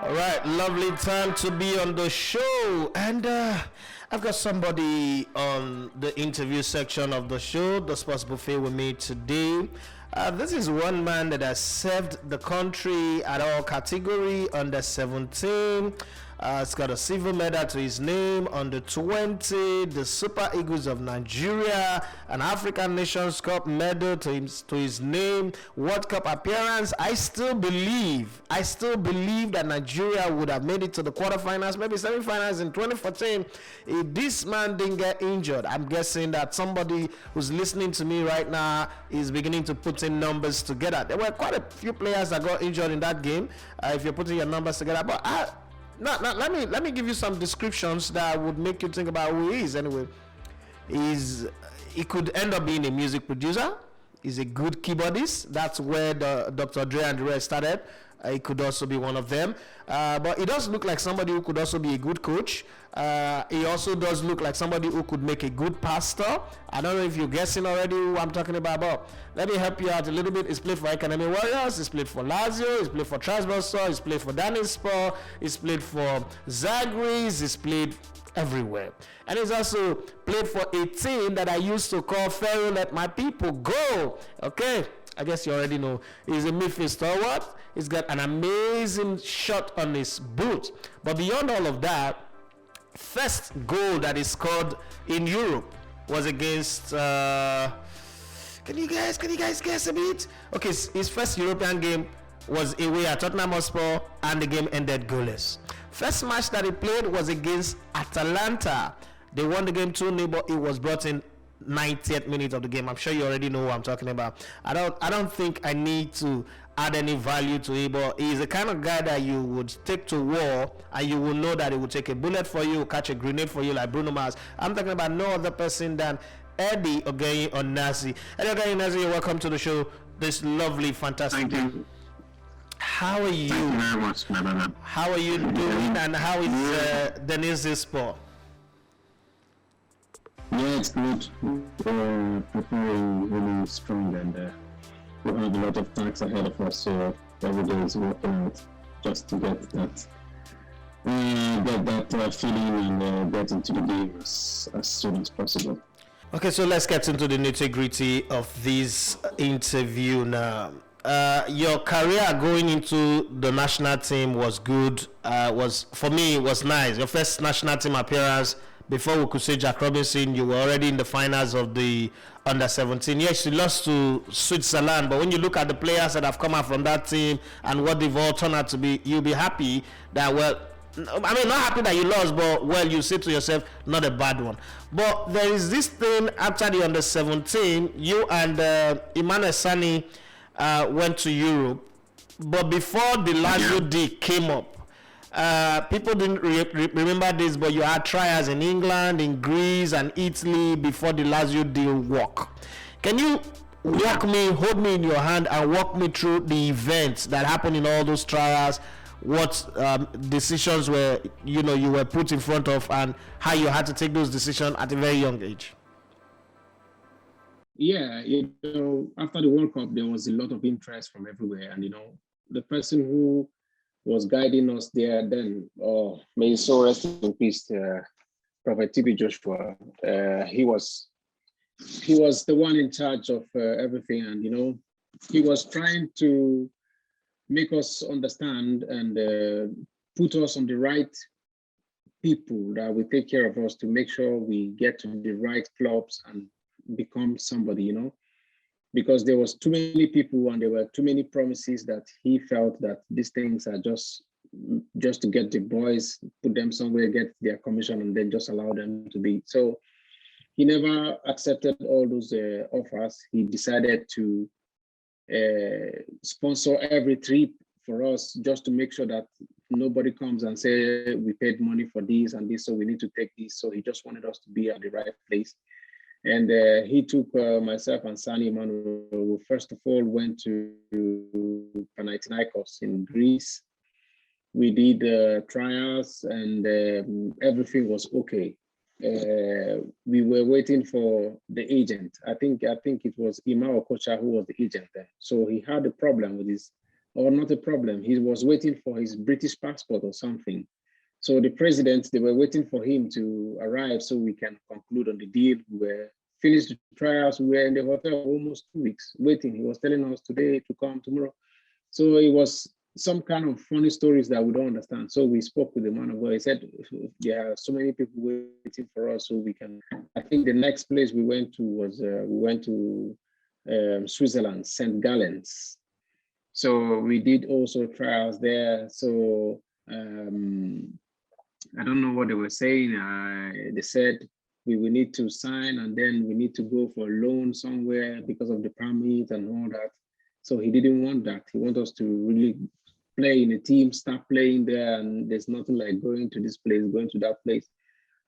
All right, lovely time to be on the show. And I've got somebody on the interview section of the show, the sports buffet with me today. This is one man that has served the country at all category, under 17. It's got a silver medal to his name, under 20, the Super Eagles of Nigeria, an African Nations Cup medal to his name, World Cup appearance. I still believe that Nigeria would have made it to the quarterfinals, maybe semifinals in 2014 if this man didn't get injured. I'm guessing that somebody who's listening to me right now is beginning to put in numbers together. There were quite a few players that got injured in that game, if you're putting your numbers together, but let me give you some descriptions that would make you think about who he is. Anyway, he could end up being a music producer. He's a good keyboardist. That's where the Dr. Dre and the rest started. He could also be one of them. But he does look like somebody who could also be a good coach. He also does look like somebody who could make a good pastor. I don't know if you're guessing already who I'm talking about, but let me help you out a little bit. He's played for Academy Warriors. He's played for Lazio. He's played for Trabzonspor. He's played for Trabzonspor. He's played for Zagreus. He's played everywhere. And he's also played for a team that I used to call Pharaoh Let My People Go. Okay, I guess you already know. He's a midfield stalwart. He's got an amazing shot on his boot. But beyond all of that, first goal that he scored in Europe was against can you guys guess a bit? Okay, his first European game was away at Tottenham Hotspur, and the game ended goalless. First match that he played was against Atalanta. They won the game 2-0, but it was brought in 90th minute of the game. I'm sure you already know who I'm talking about. I don't think I need to add any value to him, but he's the kind of guy that you would take to war and you will know that he will take a bullet for you, catch a grenade for you like Bruno Mars. I'm talking about no other person than Eddy Ogenyi Onazi. Eddy Ogenyi Onazi, welcome to the show. This lovely, fantastic. Thank you. How are you? Thank you very much, my brother. How are you doing, and how is Deniz's sport? Yeah, it's good. We're preparing really strong, and we have a lot of tasks ahead of us, so every day is working out just to get that feeling and get into the game as soon as possible. Okay, so let's get into the nitty-gritty of this interview now. Your career going into the national team was good. Was for me, it was nice. Your first national team appearance, before we could say Jack Robinson, you were already in the finals of the under-17. Yes, you lost to Switzerland, but when you look at the players that have come out from that team and what they've all turned out to be, you'll be happy that, well, I mean, not happy that you lost, but, well, you say to yourself, not a bad one. But there is this thing after the under-17, you and Emmanuel Sani went to Europe, but before the Lazio deal came up, people didn't remember this, but you had trials in England, in Greece, and Italy before the Lazio deal work. Can you hold me in your hand, and walk me through the events that happened in all those trials? What decisions were you were put in front of, and how you had to take those decisions at a very young age? Yeah, after the World Cup, there was a lot of interest from everywhere, and the person who was guiding us there then, may his soul rest in peace, Prophet T.B Joshua. He was the one in charge of everything, and he was trying to make us understand and put us on the right people that will take care of us, to make sure we get to the right clubs and become somebody, because there was too many people and there were too many promises that he felt that these things are just to get the boys, put them somewhere, get their commission, and then just allow them to be. So he never accepted all those offers. He decided to sponsor every trip for us, just to make sure that nobody comes and say we paid money for this and this, so we need to take this. So he just wanted us to be at the right place. And he took myself and Sani Emmanuel, who first of all went to Panathinaikos in Greece. We did trials, and everything was okay. We were waiting for the agent. I think it was Ima Okocha who was the agent then. So he had a problem with his or not a problem. He was waiting for his British passport or something. So the president, they were waiting for him to arrive so we can conclude on the deal. We were finished the trials. We were in the hotel for almost 2 weeks waiting. He was telling us today to come tomorrow. So it was some kind of funny stories that we don't understand. So we spoke with the man of God. He said, there are so many people waiting for us so we can. I think the next place we went to was, we went to Switzerland, St. Gallens. So we did also trials there. So I don't know what they were saying. They said we will need to sign and then we need to go for a loan somewhere because of the permit and all that. So he didn't want that. He wanted us to really play in a team, start playing there, and there's nothing like going to this place, going to that place.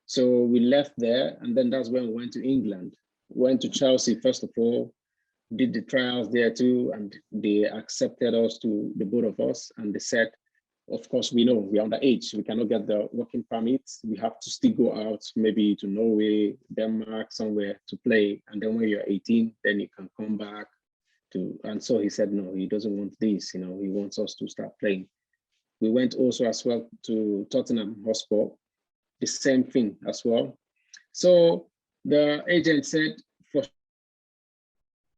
So we left there, and then that's when we went to England. Went to Chelsea first of all, did the trials there too, and they accepted us, to the both of us, and they said, of course, we know we're underage. We cannot get the working permits. We have to still go out, maybe to Norway, Denmark, somewhere to play. And then when you're 18, then you can come back to. And so he said, no, he doesn't want this. You know, he wants us to start playing. We went also as well to Tottenham Hotspur, the same thing as well. So the agent said, for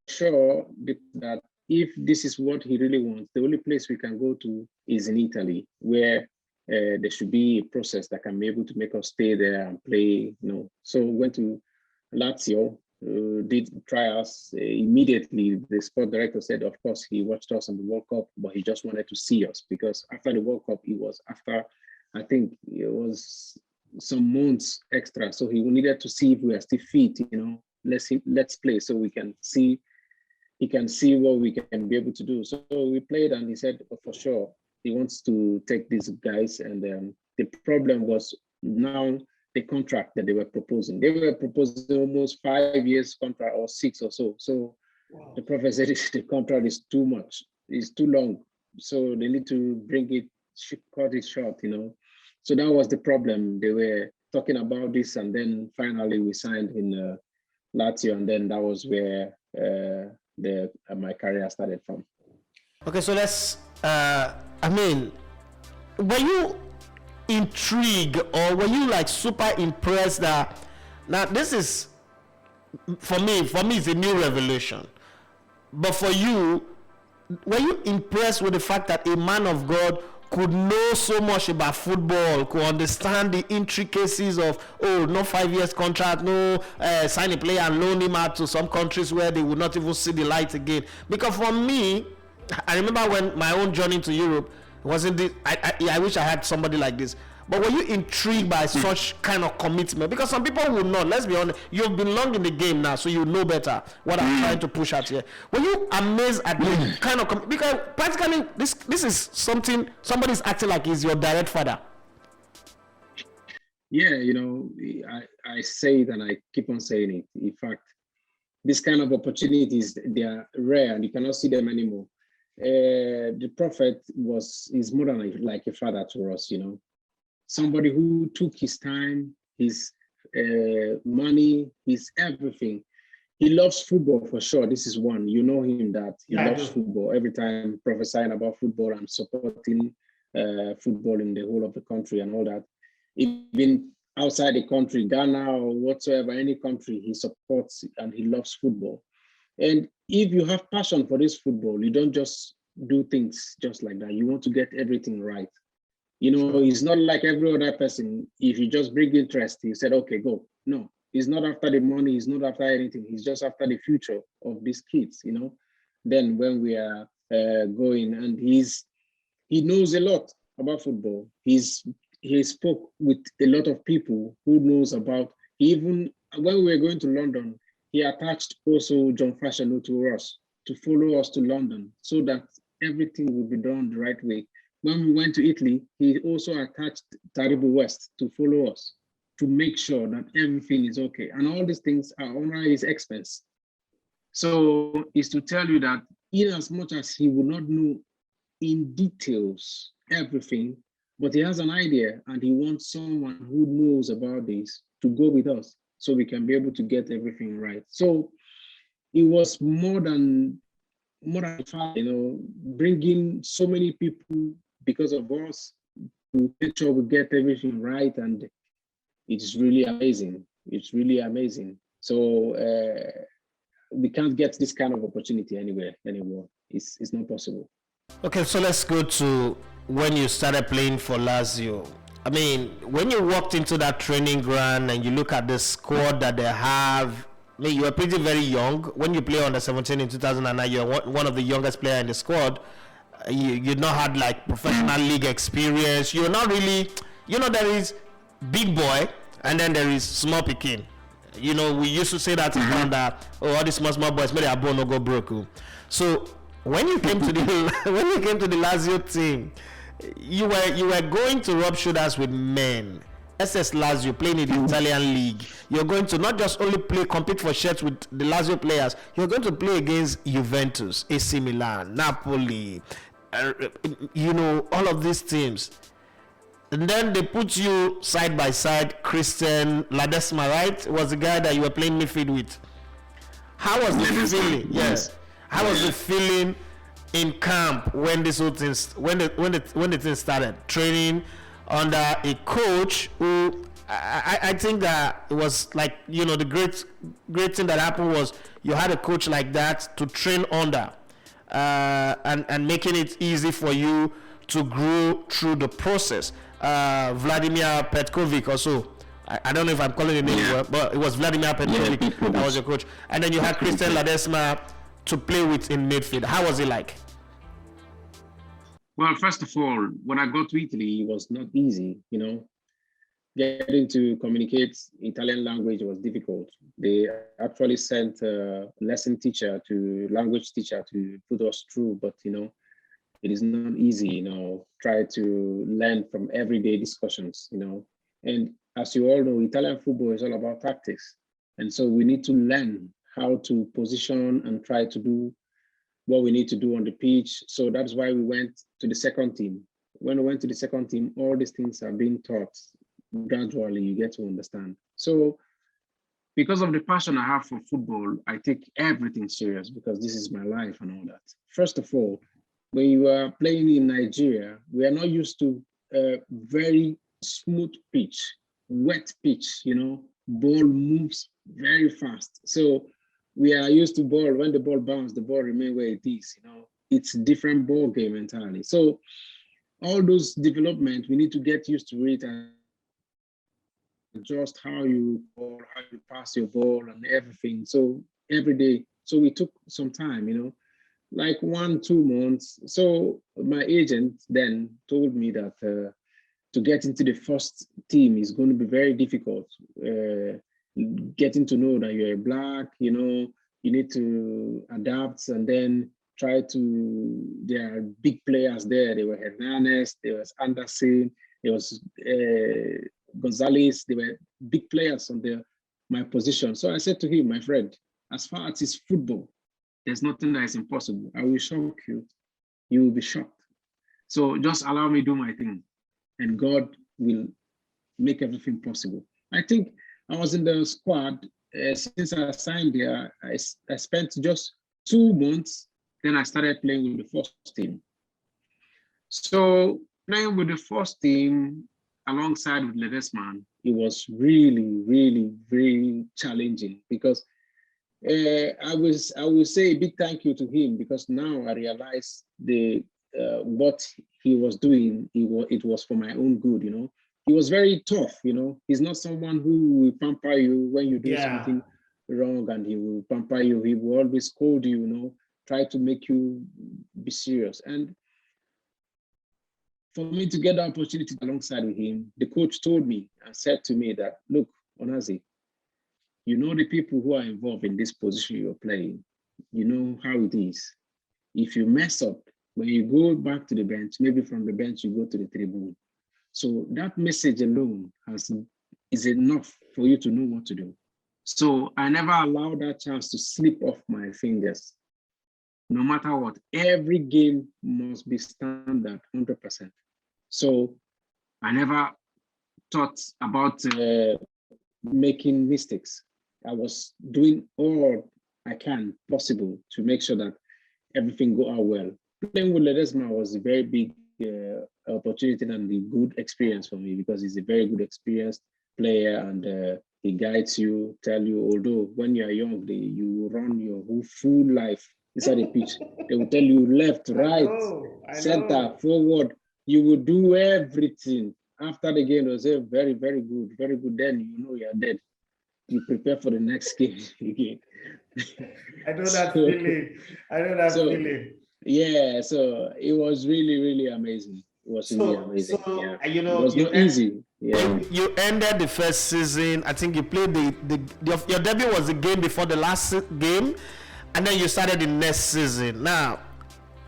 sure, that if this is what he really wants, the only place we can go to is in Italy, where there should be a process that can be able to make us stay there and play. You know, so we went to Lazio, did trials. Immediately, the sport director said, of course, he watched us on the World Cup, but he just wanted to see us because after the World Cup, it was after, I think it was some months extra. So he needed to see if we are still fit. You know, let's play so we can see. He can see what we can be able to do. So we played, and he said, oh, for sure, he wants to take these guys. And the problem was now the contract that they were proposing. They were proposing almost 5 years contract or 6 or so. So wow. The prophet said the contract is too much, it's too long. So they need to bring it, cut it short, you know. So that was the problem. They were talking about this, and then finally we signed in Lazio, and then that was where my career started from. Okay, so let's I mean, were you intrigued or were you like super impressed that now this is for me it's a new revelation, but for you, were you impressed with the fact that a man of God could know so much about football, could understand the intricacies of, oh, no 5 years contract, no sign a player and loan him out to some countries where they would not even see the light again? Because for me, I remember when my own journey to Europe wasn't this, I wish I had somebody like this. But were you intrigued by such kind of commitment? Because some people will not. Let's be honest. You've been long in the game now, so you know better what I'm trying to push at here. Were you amazed at the kind of because practically this is something somebody's acting like he's your direct father? Yeah, you know, I say it and I keep on saying it. In fact, this kind of opportunities, they are rare and you cannot see them anymore. The prophet is more than like a father to us, you know. Somebody who took his time, his money, his everything. He loves football for sure. This is one. You know him that he loves football. Every time prophesying about football and supporting football in the whole of the country and all that. Even outside the country, Ghana or whatsoever, any country, he supports and he loves football. And if you have passion for this football, you don't just do things just like that. You want to get everything right. You know, he's not like every other person. If you just bring interest, he said, okay, go. No, he's not after the money. He's not after anything. He's just after the future of these kids, you know. Then when we are going, and he knows a lot about football. He spoke with a lot of people who knows about, even when we were going to London, he attached also John Fashanu to us to follow us to London so that everything will be done the right way. When we went to Italy, he also attached Taribo West to follow us to make sure that everything is okay. And all these things are on his expense. So it's to tell you that in as much as he would not know in details everything, but he has an idea and he wants someone who knows about this to go with us so we can be able to get everything right. So it was more than more than fun, bringing so many people because of us to make sure we get everything right, and it's really amazing. It's really amazing. So we can't get this kind of opportunity anywhere anymore. It's not possible. Okay, so let's go to when you started playing for Lazio. I mean, when you walked into that training ground and you look at the squad that they have, I mean, you were pretty very young. When you play under 17 in 2009, you're one of the youngest player in the squad. You not had like professional league experience. You're not really, there is big boy and then there is small pikin. We used to say that around that, all these small boys, maybe their bone no go broke. So when you came to the Lazio team, you were going to rub shoulders with men. SS Lazio playing in the Italian league. You're going to not just only compete for shirts with the Lazio players. You're going to play against Juventus, AC Milan, Napoli, all of these teams. And then they put you side by side. Christian Ledesma, right, was the guy that you were playing midfield with. How was the feeling? Yes. How was the feeling in camp when this whole thing, when the thing started? Training under a coach who I think that it was like, the great thing that happened was you had a coach like that to train under, and making it easy for you to grow through the process. Vladimir Petković also. I don't know if I'm calling the name, but it was Vladimir Petković that was your coach. And then you had Christian Ledesma to play with in midfield. How was it like? Well, first of all, when I got to Italy, it was not easy, Getting to communicate Italian language was difficult. They actually sent a language teacher to put us through, but, it is not easy, try to learn from everyday discussions, And as you all know, Italian football is all about tactics. And so we need to learn how to position and try to do what we need to do on the pitch. So that's why we went to the second team. When we went to the second team, all these things are being taught gradually, you get to understand. So because of the passion I have for football, I take everything serious because this is my life and all that. First of all, when you are playing in Nigeria, we are not used to a very smooth pitch, wet pitch, ball moves very fast. So we are used to ball, when the ball bounces, the ball remains where it is, It's a different ball game entirely. So all those development, we need to get used to it and adjust how you ball, how you pass your ball and everything. So every day, so we took some time, like 1-2 months. So my agent then told me that to get into the first team is going to be very difficult. Getting to know that you're black, you need to adapt and then try to, there are big players there. There were Hernandez, there was Anderson, there was Gonzalez, there were big players on my position. So I said to him, my friend, as far as it's football, there's nothing that is impossible. I will shock you. You will be shocked. So just allow me do my thing and God will make everything possible. I think I was in the squad since I signed there. I spent just 2 months. Then I started playing with the first team. So playing with the first team alongside with Ledesma, it was really, really, very challenging because I will say a big thank you to him because now I realize what he was doing. It was for my own good, He was very tough, He's not someone who will pamper you when you do something wrong, and he will pamper you. He will always scold you, try to make you be serious. And for me to get the opportunity alongside with him, the coach told me and said to me that, look, Onazi, the people who are involved in this position you're playing, you know how it is. If you mess up, when you go back to the bench, maybe from the bench, you go to the tribune. So that message alone is enough for you to know what to do. So I never allowed that chance to slip off my fingers. No matter what, every game must be standard 100%. So I never thought about making mistakes. I was doing all I can possible to make sure that everything go out well. Playing with Ledesma was a very big opportunity and a good experience for me because he's a very good experienced player and he guides you, tell you, although when you are young, you run your whole full life inside the pitch. They will tell you left, right, center, forward. You will do everything. After the game, they'll say, very, very good, very good. Then you know you're dead. You prepare for the next game again. I know that feeling. I know that feeling. Yeah, so it was really, really amazing. It was really amazing. So, yeah. It was not easy. Yeah. You ended the first season. I think you played your debut was the game before the last game, and then you started the next season. Now,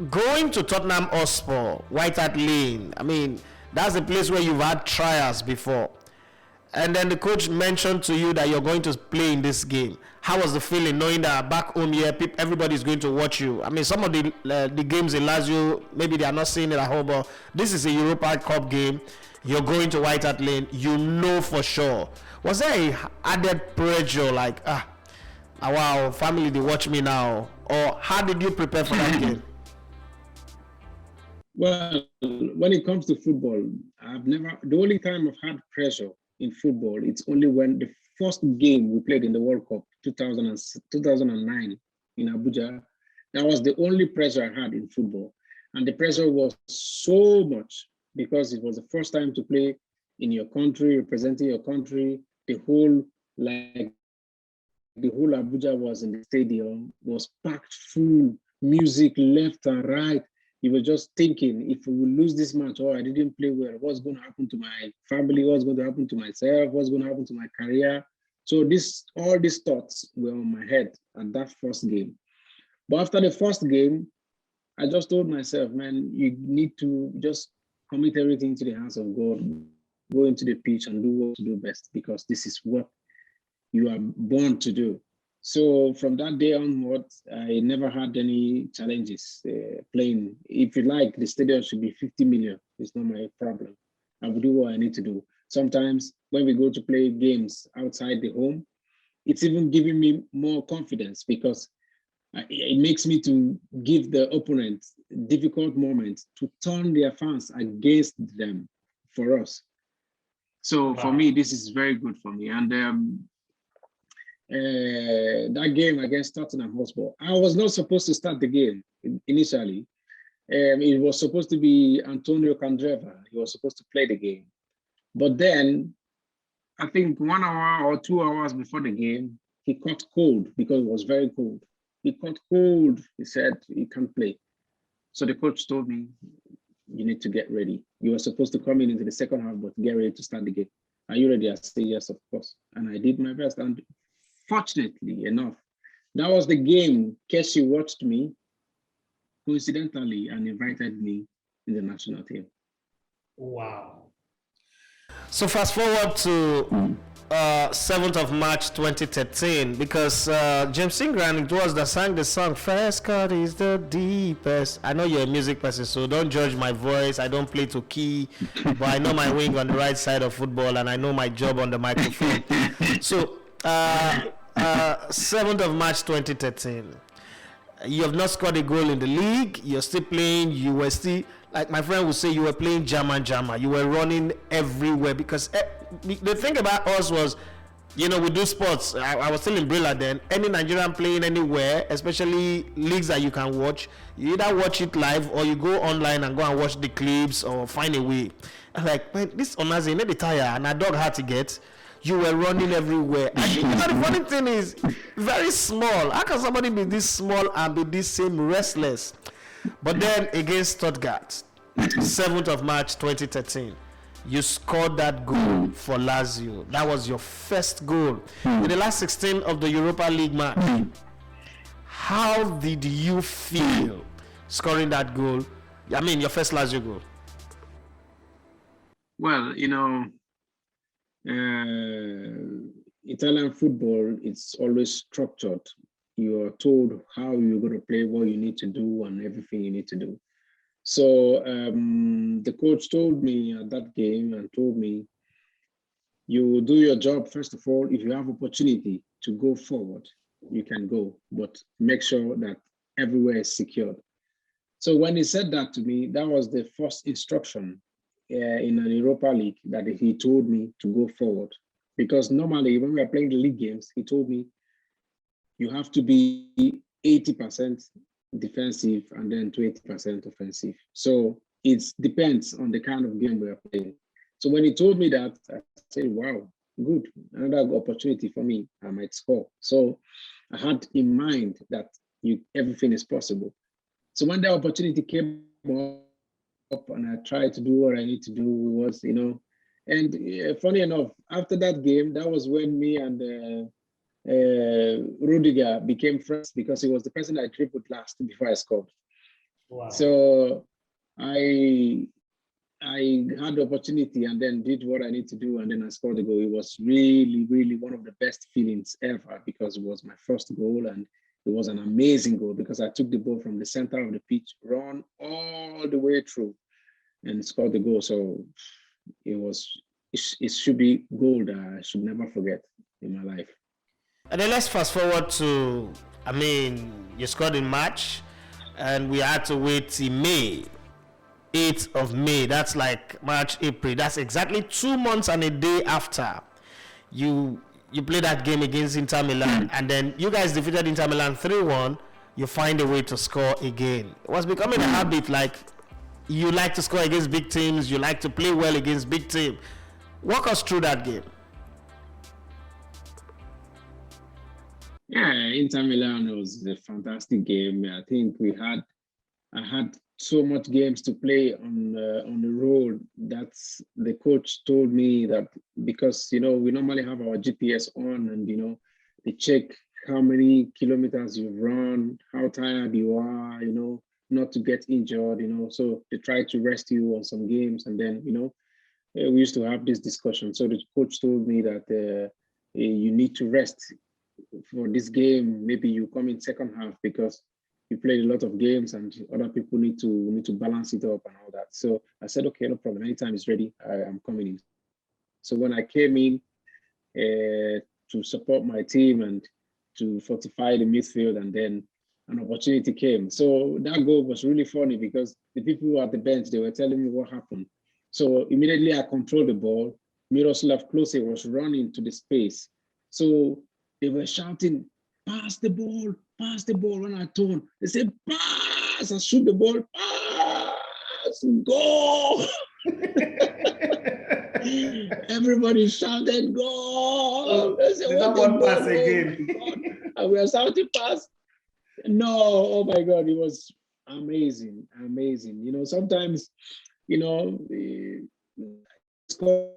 going to Tottenham Hotspur, White Hart Lane, I mean, that's a place where you've had trials before. And then the coach mentioned to you that you're going to play in this game. How was the feeling knowing that back home here, everybody's going to watch you? I mean, some of the games in Lazio, maybe they are not seeing it at home, but this is a Europa Cup game. You're going to White Hart Lane. You know for sure. Was there a added pressure like, wow, family, they watch me now? Or how did you prepare for that game? Well, when it comes to football, the only time I've had pressure in football, it's only when the first game we played in the World Cup 2009 in Abuja. That was the only pressure I had in football. And the pressure was so much because it was the first time to play in your country, representing your country. The whole Abuja was in the stadium, was packed full, music left and right. You were just thinking, if we lose this match or I didn't play well, what's going to happen to my family? What's going to happen to myself? What's going to happen to my career? So all these thoughts were on my head at that first game. But after the first game, I just told myself, man, you need to just commit everything to the hands of God, go into the pitch and do what you do best, because this is what you are born to do. So from that day onwards, I never had any challenges playing. If you like, the stadium should be 50 million. It's not my problem. I will do what I need to do. Sometimes when we go to play games outside the home, it's even giving me more confidence because it makes me to give the opponent difficult moments to turn their fans against them for us. So for me, this is very good for me. And that game against Tottenham Hotspur, I was not supposed to start the game initially. It was supposed to be Antonio Candreva. He was supposed to play the game. But then, I think 1 hour or 2 hours before the game, he caught cold because it was very cold. He caught cold. He said he can't play. So the coach told me, you need to get ready. You were supposed to come in into the second half, but get ready to start the game. Are you ready? I said, yes, of course. And I did my best. And fortunately enough, that was the game Keshi watched me coincidentally and invited me in the national team. Wow. So fast forward to 7th of March 2013, because James Ingram, it was that sang the song First Cut is the Deepest. I know you're a music person, so don't judge my voice. I don't play to key, but I know my wing on the right side of football and I know my job on the microphone. So 7th of March 2013, you have not scored a goal in the league. You're still playing. You were still, like my friend would say, you were playing Jama. You were running everywhere because the thing about us was, you know, we do sports. I was still in Brilla then. Any Nigerian playing anywhere, especially leagues that you can watch, you either watch it live or you go online and go and watch the clips or find a way. I'm like, man, this Onazi, need the tire, and a dog had to get. You were running everywhere. And you know, the funny thing is, very small. How can somebody be this small and be this same restless? But then against Stuttgart, 7th of March 2013, you scored that goal for Lazio. That was your first goal in the last 16 of the Europa League match. How did you feel scoring that goal? I mean, your first Lazio goal. Well, you know, Italian football, it's always structured. You are told how you're going to play, what you need to do, and everything you need to do. So the coach told me at that game and told me, you do your job, first of all. If you have opportunity to go forward, you can go, but make sure that everywhere is secured. So when he said that to me, that was the first instruction in an Europa League that he told me to go forward. Because normally when we are playing the league games, he told me you have to be 80% defensive and then 20% offensive. So it depends on the kind of game we are playing. So when he told me that, I said, wow, good, another opportunity for me, I might score. So I had in mind that everything is possible. So when the opportunity came up and I tried to do what I need to do was, and funny enough, after that game, that was when me and Rudiger became friends because he was the person I dribbled last before I scored. Wow. So I had the opportunity and then did what I need to do and then I scored the goal. It was really, really one of the best feelings ever because it was my first goal and it was an amazing goal because I took the ball from the center of the pitch, run all the way through and scored the goal. So it should be goal that I should never forget in my life. And then let's fast forward to, you scored in March and we had to wait till May. 8th of May, that's like March, April. That's exactly 2 months and a day after you play that game against Inter Milan, and then you guys defeated Inter Milan 3-1. You find a way to score again. It was becoming a habit, like you like to score against big teams, you like to play well against big teams. Walk us through that game. Yeah, Inter Milan was a fantastic game. I think I had so much games to play on the road. That's the coach told me that because we normally have our GPS on and they check how many kilometers you've run, how tired you are, not to get injured, so they try to rest you on some games and then we used to have this discussion. So the coach told me that you need to rest for this game. Maybe you come in second half because you played a lot of games and other people need to balance it up and all that. So I said, okay, no problem. Anytime it's ready, I'm coming in. So when I came in to support my team and to fortify the midfield, and then an opportunity came. So that goal was really funny because the people at the bench, they were telling me what happened. So immediately I controlled the ball. Miroslav Klose was running to the space. So they were shouting, pass the ball. When I turn, they said, pass. I shoot the ball, pass, go. Everybody shouted, go. They said, what one pass again? And we were shouting, pass. No, oh my God, it was amazing. Sometimes, score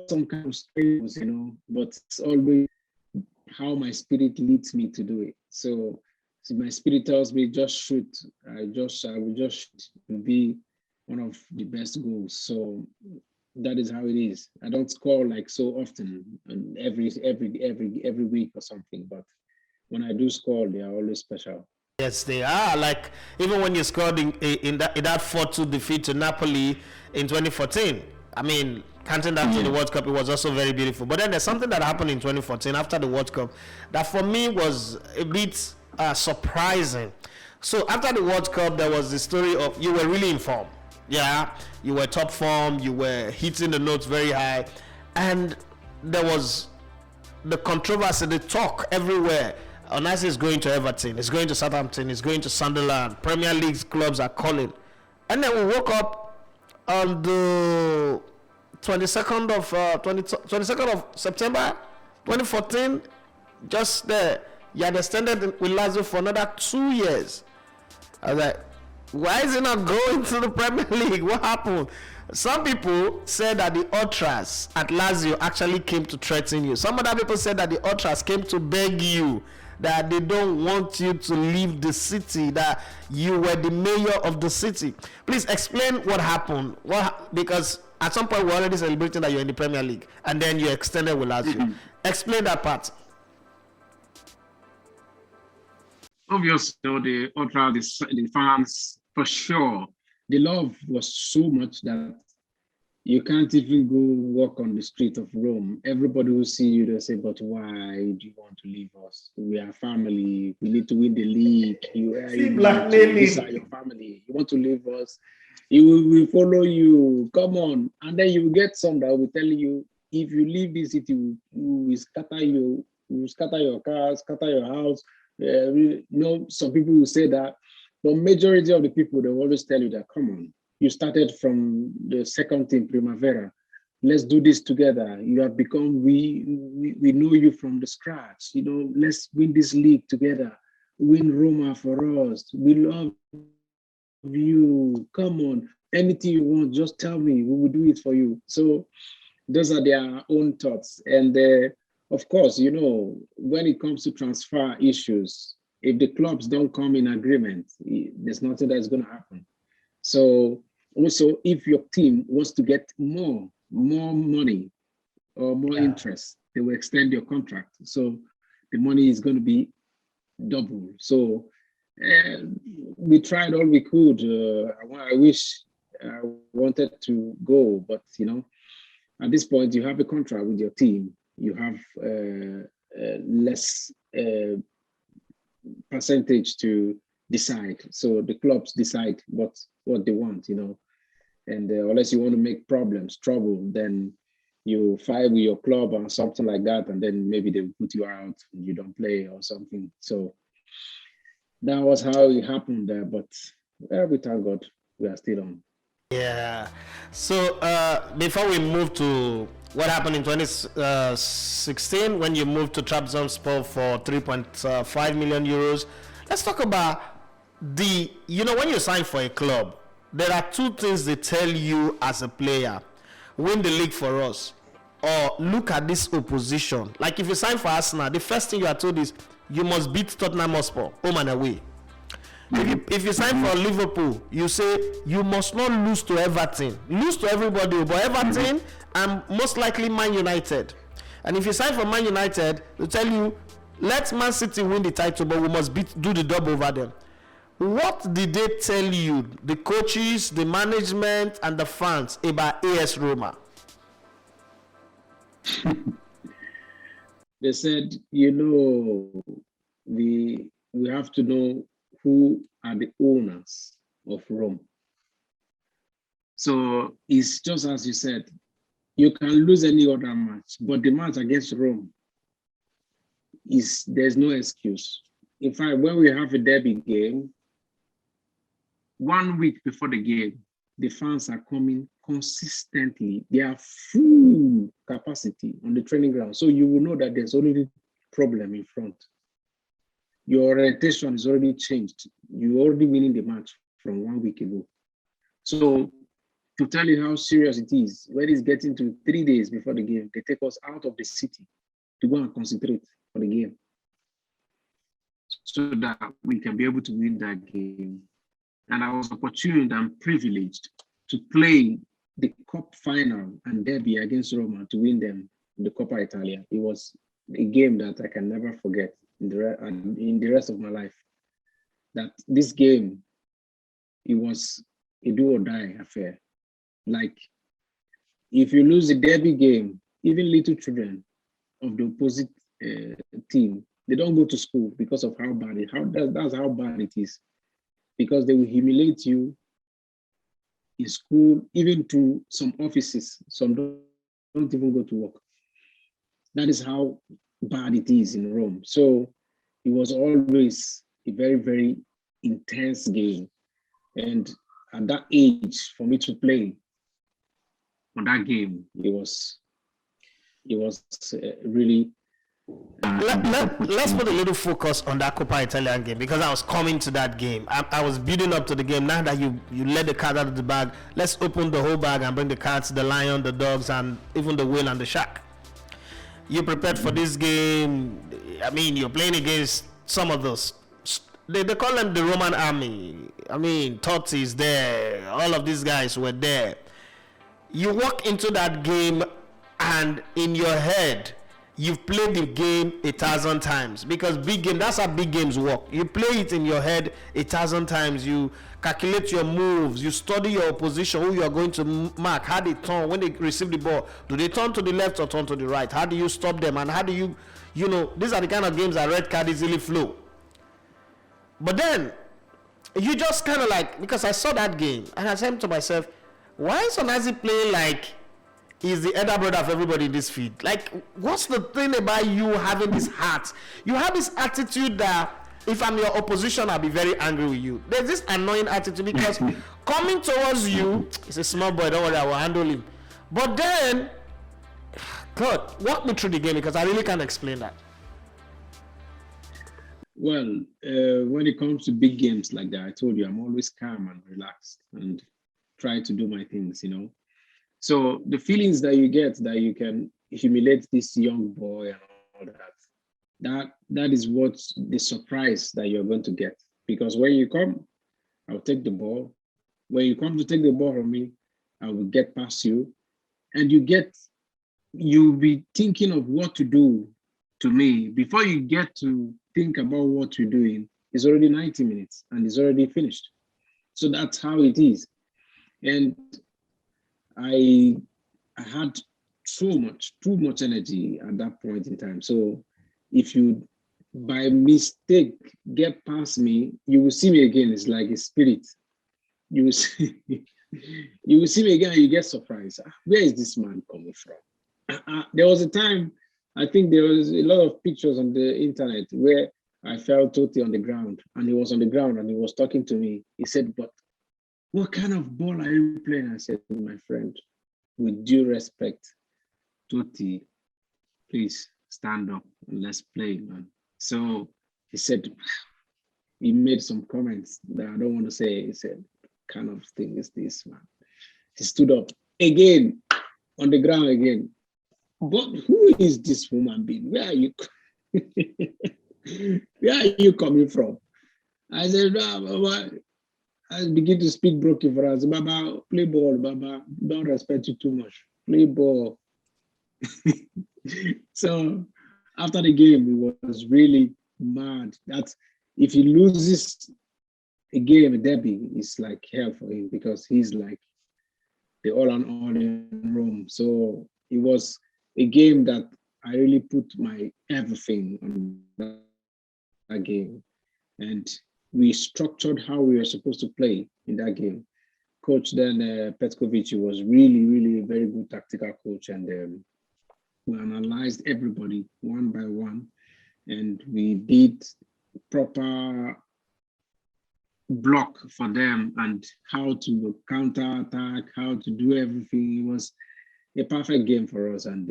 some kind of strings, but it's always how my spirit leads me to do it. So my spirit tells me just shoot. I will just shoot. It will be one of the best goals. So that is how it is. I don't score like so often and every week or something, but when I do score, they are always special. Yes, they are. Like even when you scored in that 4-2 defeat to Napoli in 2014. Counting that to the World Cup, it was also very beautiful. But then there's something that happened in 2014 after the World Cup that for me was a bit surprising. So after the World Cup, there was the story of you were really in form. Yeah, you were top form, you were hitting the notes very high. And there was the controversy, the talk everywhere. Onazi is going to Everton, he's going to Southampton, he's going to Sunderland. Premier League clubs are calling. And then we woke up on the 22nd of September 2014, just there, you had extended with Lazio for another 2 years. I was like, why is he not going to the Premier League? What happened? Some people said that the Ultras at Lazio actually came to threaten you. Some other people said that the Ultras came to beg you, that they don't want you to leave the city, that you were the mayor of the city. Please explain what happened. Because at some point we're already celebrating that you're in the Premier League and then you extended with Lazio. Explain that part. Obviously, the Ultra, the fans, for sure, the love was so much that You can't even go walk on the street of Rome. Everybody will see you, they'll say, but why do you want to leave us? We are family. We need to win the league. These are your family. You want to leave us? We follow you. Come on. And then you get some that will tell you, if you leave this city, we will scatter you. We will scatter your cars, scatter your house. Some people will say that. But majority of the people, they always tell you that, come on. You started from the second team, Primavera. Let's do this together. You have become, we know you from the scratch. Let's win this league together. Win Roma for us. We love you. Come on. Anything you want, just tell me. We will do it for you. So those are their own thoughts. And of course, when it comes to transfer issues, if the clubs don't come in agreement, there's nothing that's going to happen. So also, if your team wants to get more money or more interest, they will extend your contract. So the money is going to be double. So we tried all we could. I wish I wanted to go, but at this point, you have a contract with your team. You have less percentage to decide. So the clubs decide what they want, and unless you want to make trouble, then you fight with your club or something like that, and then maybe they put you out and you don't play or something. So that was how it happened there, but we thank God we are still on. Yeah. So before we move to what happened in 2016 when you moved to Trabzonspor for 3.5 million euros, let's talk about when you sign for a club, there are two things they tell you as a player: win the league for us, or look at this opposition. Like if you sign for Arsenal, the first thing you are told is you must beat Tottenham Hotspur home and away. If you sign for Liverpool, you say you must not lose to Everton. Lose to everybody, but Everton and most likely Man United. And if you sign for Man United, they tell you, let Man City win the title, but we must do the double over them. What did they tell you, the coaches, the management, and the fans about AS Roma? They said, we have to know who are the owners of Rome. So it's just as you said, you can lose any other match, but the match against Rome there's no excuse. In fact, when we have a derby game, 1 week before the game, the fans are coming consistently. They are full capacity on the training ground. So you will know that there's already problem in front. Your orientation is already changed. You're already winning the match from 1 week ago. So to tell you how serious it is, when it's getting to 3 days before the game, they take us out of the city to go and concentrate for the game so that we can be able to win that game. And I was opportune and privileged to play the cup final and derby against Roma to win them the Copa Italian. It was a game that I can never forget in the rest of my life. That this game, it was a do or die affair. Like, if you lose the derby game, even little children of the opposite team, they don't go to school because of how bad that's how bad it is. Because they will humiliate you in school, even to some offices. Some don't even go to work. That is how bad it is in Rome. So it was always a very, very intense game. And at that age, for me to play on that game, it was really... Let's put a little focus on that Copa Italian game, because I was coming to that game. I was building up to the game. Now that you let the cat out of the bag, let's open the whole bag and bring the cats, the lion, the dogs, and even the whale and the shark. You prepared for this game. I mean, you're playing against some of those. They call them the Roman army. I mean, Totti is there. All of these guys were there. You walk into that game, and in your head, you've played the game 1,000 times, because big game, that's how big games work. You play it in your head 1,000 times. You calculate your moves, you study your opposition, who you are going to mark, how they turn when they receive the ball. Do they turn to the left or turn to the right? How do you stop them? And how do you, these are the kind of games that red card easily flow. But then you just kind of like, because I saw that game and I said to myself, why is Onazi playing like he's the elder brother of everybody in this field? Like, what's the thing about you having this heart? You have this attitude that if I'm your opposition, I'll be very angry with you. There's this annoying attitude because coming towards you, it's a small boy, don't worry, I will handle him. But then, God, walk me through the game because I really can't explain that. Well, when it comes to big games like that, I told you I'm always calm and relaxed and try to do my things, So the feelings that you get that you can humiliate this young boy and all that is what the surprise that you're going to get. Because when you come, I'll take the ball. When you come to take the ball from me, I will get past you. And you'll be thinking of what to do to me. Before you get to think about what you're doing, it's already 90 minutes and it's already finished. So that's how it is. And I had too much energy at that point in time. So if you by mistake get past me, you will see me again. It's like a spirit. You will see, you will see me again and you get surprised. Where is this man coming from? There was a time, I think there was a lot of pictures on the internet where I felt Totti on the ground and he was on the ground and he was talking to me. He said, but what kind of ball are you playing? I said, my friend, with due respect, Totti, please stand up and let's play, man. So he said, he made some comments that I don't want to say. He said, what kind of thing is this, man? He stood up again, on the ground again. But who is this human being? Where are you? Where are you coming from? I said, no, I begin to speak broken for us. Baba, play ball, Baba. Don't respect you too much. Play ball. So after the game, he was really mad that if he loses a game, a derby, it's like hell for him because he's like the all and all in Rome. So it was a game that I really put my everything on that game. And we structured how we were supposed to play in that game. Coach then, Petković, was really, really a very good tactical coach. And we analyzed everybody one by one. And we did proper block for them and how to counter attack, how to do everything. It was a perfect game for us. And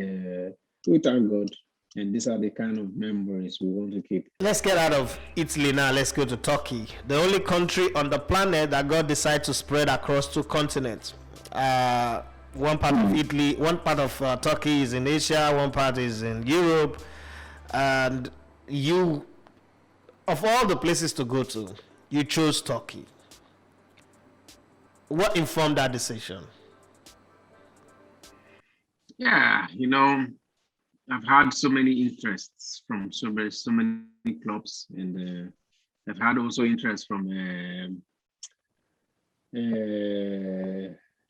we thank God. And these are the kind of memories we want to keep. Let's get out of Italy now. Let's go to Turkey, the only country on the planet that God decided to spread across 2 continents. One part of Italy, one part of Turkey is in Asia, one part is in Europe. And you, of all the places to go to, you chose Turkey. What informed that decision? Yeah, I've had so many interests from so many clubs, and I've had also interest from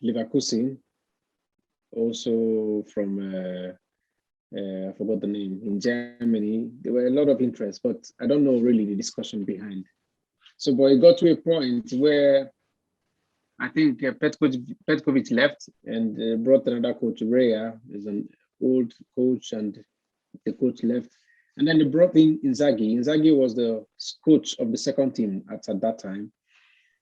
Leverkusen, also from I forgot the name, in Germany. There were a lot of interest, but I don't know really the discussion behind. So, but it got to a point where I think Petković left and brought another coach, Rea, is an old coach, and the coach left. And then they brought in Inzaghi. Inzaghi was the coach of the second team at that time.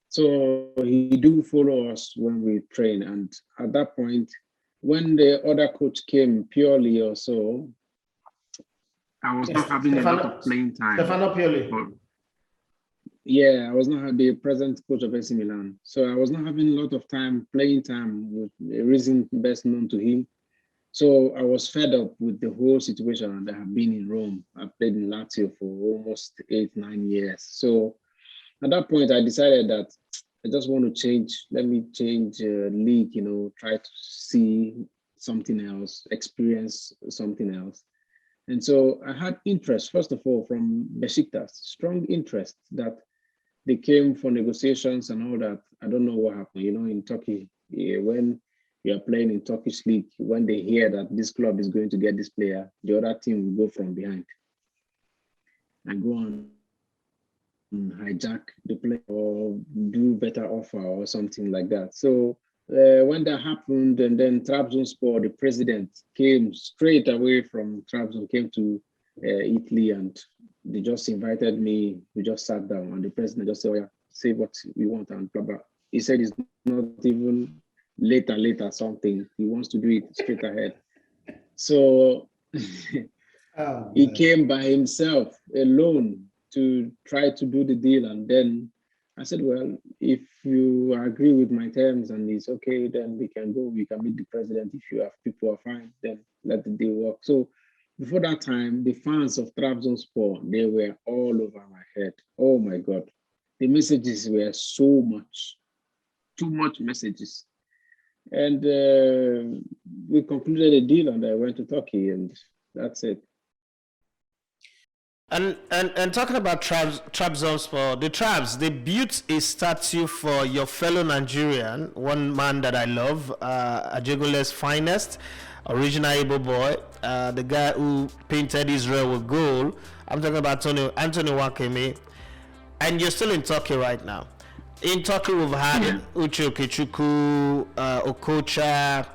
So he do follow us when we train. And at that point, when the other coach came, Pioli or so, I was not having a lot of playing time. Stefano Pioli. Yeah, I was not the present coach of AC Milan. So I was not having a lot of playing time, with a reason best known to him. So I was fed up with the whole situation, and I have been in Rome. I played in Lazio for almost 8-9 years. So at that point, I decided that I just want to change. Let me change league, try to see something else, experience something else. And so I had interest, first of all, from Besiktas, strong interest that they came for negotiations and all that. I don't know what happened, in Turkey, when you are playing in Turkish league, when they hear that this club is going to get this player, the other team will go from behind and go on hijack the player or do better offer or something like that. So when that happened, and then Trabzonspor, the president came straight away from Trabzon, came to Italy, and they just invited me. We just sat down, and the president just said, "Oh yeah, say what we want," and blah blah. He said it's not even later something. He wants to do it straight ahead. So he came by himself alone to try to do the deal, and then I said, well, if you agree with my terms and it's okay, then we can go. We can meet the president. If you have people are fine, then let the deal work. So before that time, the fans of Trabzonspor, they were all over my head. Oh my God. The messages were so much, too much messages. And we concluded a deal, and I went to Turkey, and that's it. And talking about Trabzonspor, the Trabs, they built a statue for your fellow Nigerian, one man that I love, Ajegunle's finest, original Igbo boy, the guy who painted Israel with gold. I'm talking about Anthony Wakeme, and you're still in Turkey right now. In Turkey, we've had Uche Okechukwu, Okocha,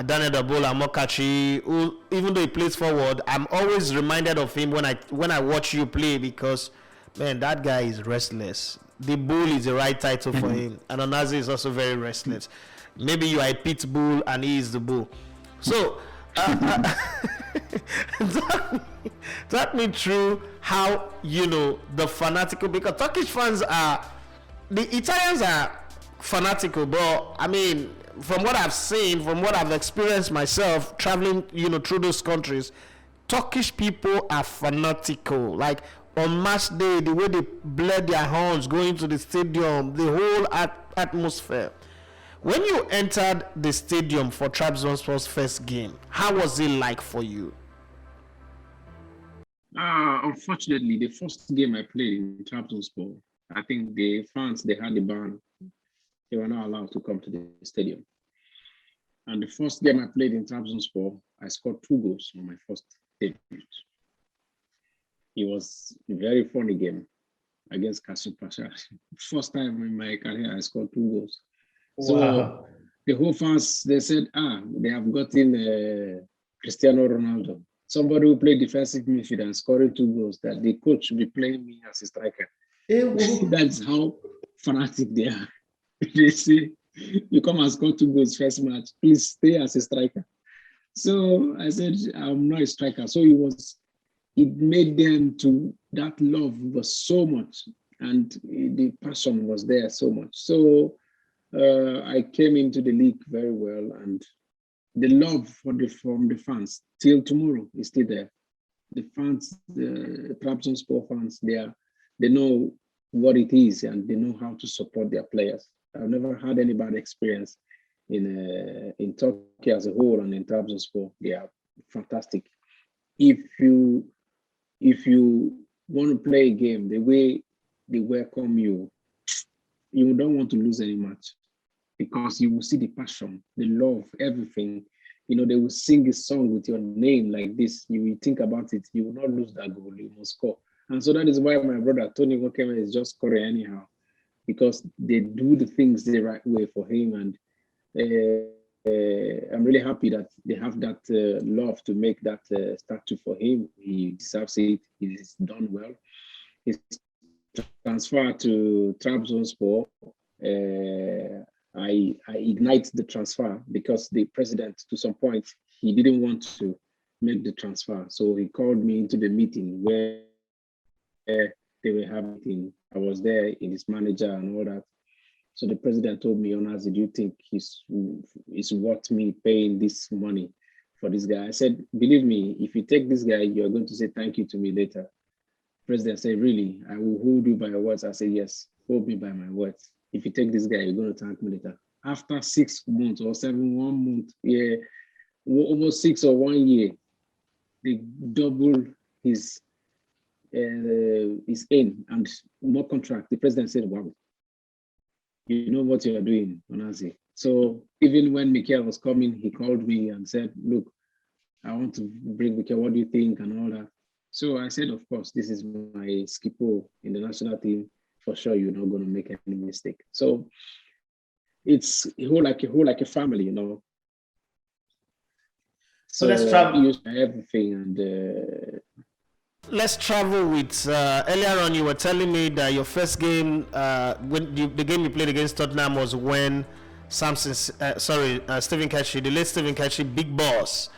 Daniel Dabola, Mokachi, who, even though he plays forward, I'm always reminded of him when I watch you play, because, man, that guy is restless. The bull is the right title for him, and Onazi is also very restless. Maybe you are a pit bull and he is the bull. So, talk me through how, the fanatical, because Turkish fans the Italians are fanatical, but I mean, from what I've seen, from what I've experienced myself traveling, through those countries, Turkish people are fanatical. Like on match day, the way they bled their horns going to the stadium, the whole atmosphere. When you entered the stadium for Trabzonspor's first game, how was it like for you? Unfortunately, the first game I played in Trabzonspor, I think the fans, they had the ban. They were not allowed to come to the stadium. And the first game I played in Trabzonspor, I scored 2 goals on my first debut. It was a very funny game against Kassim Pasha. First time in my career, I scored 2 goals. Wow. So the whole fans, they said, they have gotten Cristiano Ronaldo, somebody who played defensive midfield and scoring 2 goals, that the coach should be playing me as a striker. That's how fanatic they are. They say, you come and score 2 goals first match, please stay as a striker. So I said, I'm not a striker. So it made them to, that love was so much, and the passion was there so much. So I came into the league very well, and the love from the fans till tomorrow is still there. The fans, the Trabzonspor fans, they know what it is, and they know how to support their players. I've never had any bad experience in Turkey as a whole, and in Trabzonspor. They are fantastic. If you want to play a game, the way they welcome you, you don't want to lose any match, because you will see the passion, the love, everything. They will sing a song with your name like this. You will think about it. You will not lose that goal. You must score. And so that is why my brother Tony Wakeme is just scoring anyhow, because they do the things the right way for him. And I'm really happy that they have that love to make that statue for him. He deserves it. He's done well. His transfer to Trabzonspor, I ignite the transfer, because the president, to some point, he didn't want to make the transfer. So he called me into the meeting where they were having. I was there in his manager and all that. So the president told me, Onazi, do you think it's worth me paying this money for this guy? I said, believe me, if you take this guy, you're going to say thank you to me later. President said, really? I will hold you by your words. I said, yes, hold me by my words. If you take this guy, you're going to thank me later. After 6 months or 1 month, almost 6 or 1 year, they double his aim and more contract. The president said, "Wow, you know what you are doing, Onazi." So even when Mikel was coming, he called me and said, "Look, I want to bring Mikel. What do you think?" and all that. So I said, "Of course, this is my skipper in the national team. For sure, you're not going to make any mistake." So it's like a family, you know. So let's travel. use everything and. Let's travel with. Earlier on, you were telling me that your first game, the game you played against Tottenham, was when Stephen Keshi, the late Stephen Keshi, big boss,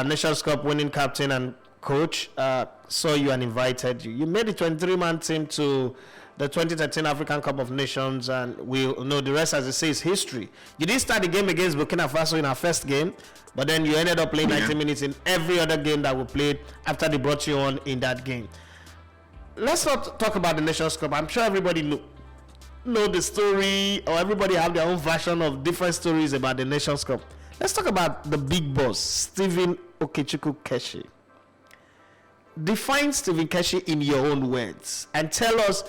Nations Cup winning captain and coach, saw you and invited you. You made the 23-man team to the 2013 African Cup of Nations, and we know the rest, as it says, history. You didn't start the game against Burkina Faso in our first game, but then you ended up playing 90 minutes in every other game that we played after they brought you on in that game. Let's not talk about the Nations Cup. I'm sure everybody know the story, or everybody have their own version of different stories about the Nations Cup. Let's talk about the big boss, Stephen Okechukwu Keshi. Define Stephen Keshi in your own words and tell us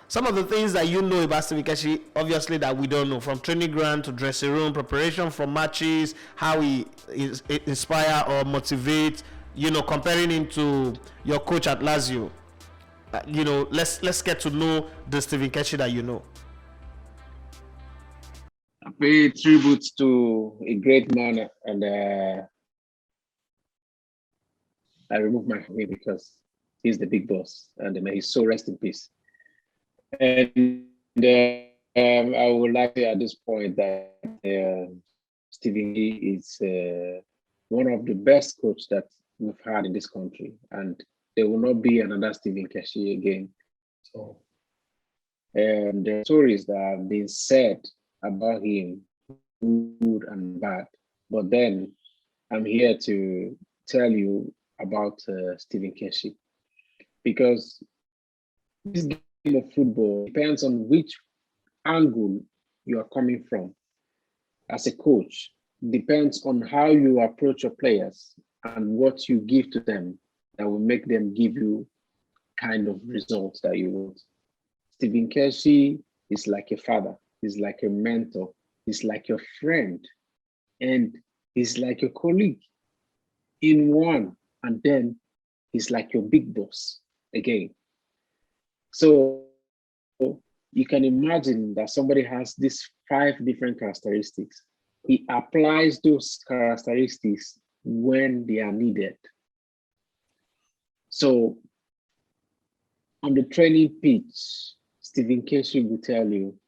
some of the things that you know about Stephen Keshi, obviously, that we don't know, from training ground to dressing room, preparation for matches, how he inspire or motivate, comparing him to your coach at Lazio. Let's get to know the Stephen Keshi that you know. I pay tribute to a great man, and I remove my hand because he's the big boss, and may his soul rest in peace. And I would like to, at this point, that Stephen is one of the best coaches that we've had in this country, and there will not be another Stephen Keshi again. So, the stories that have been said about him, good and bad, but then I'm here to tell you about Stephen Keshi, because this game of football depends on which angle you are coming from as a coach. Depends on how you approach your players and what you give to them that will make them give you kind of results that you want. Stephen Keshi is like a father, he's like a mentor, he's like your friend, and he's like your colleague in one, and then he's like your big boss again. So you can imagine that somebody has these 5 different characteristics. He applies those characteristics when they are needed. So on the training pitch, Stephen Keshi will tell you,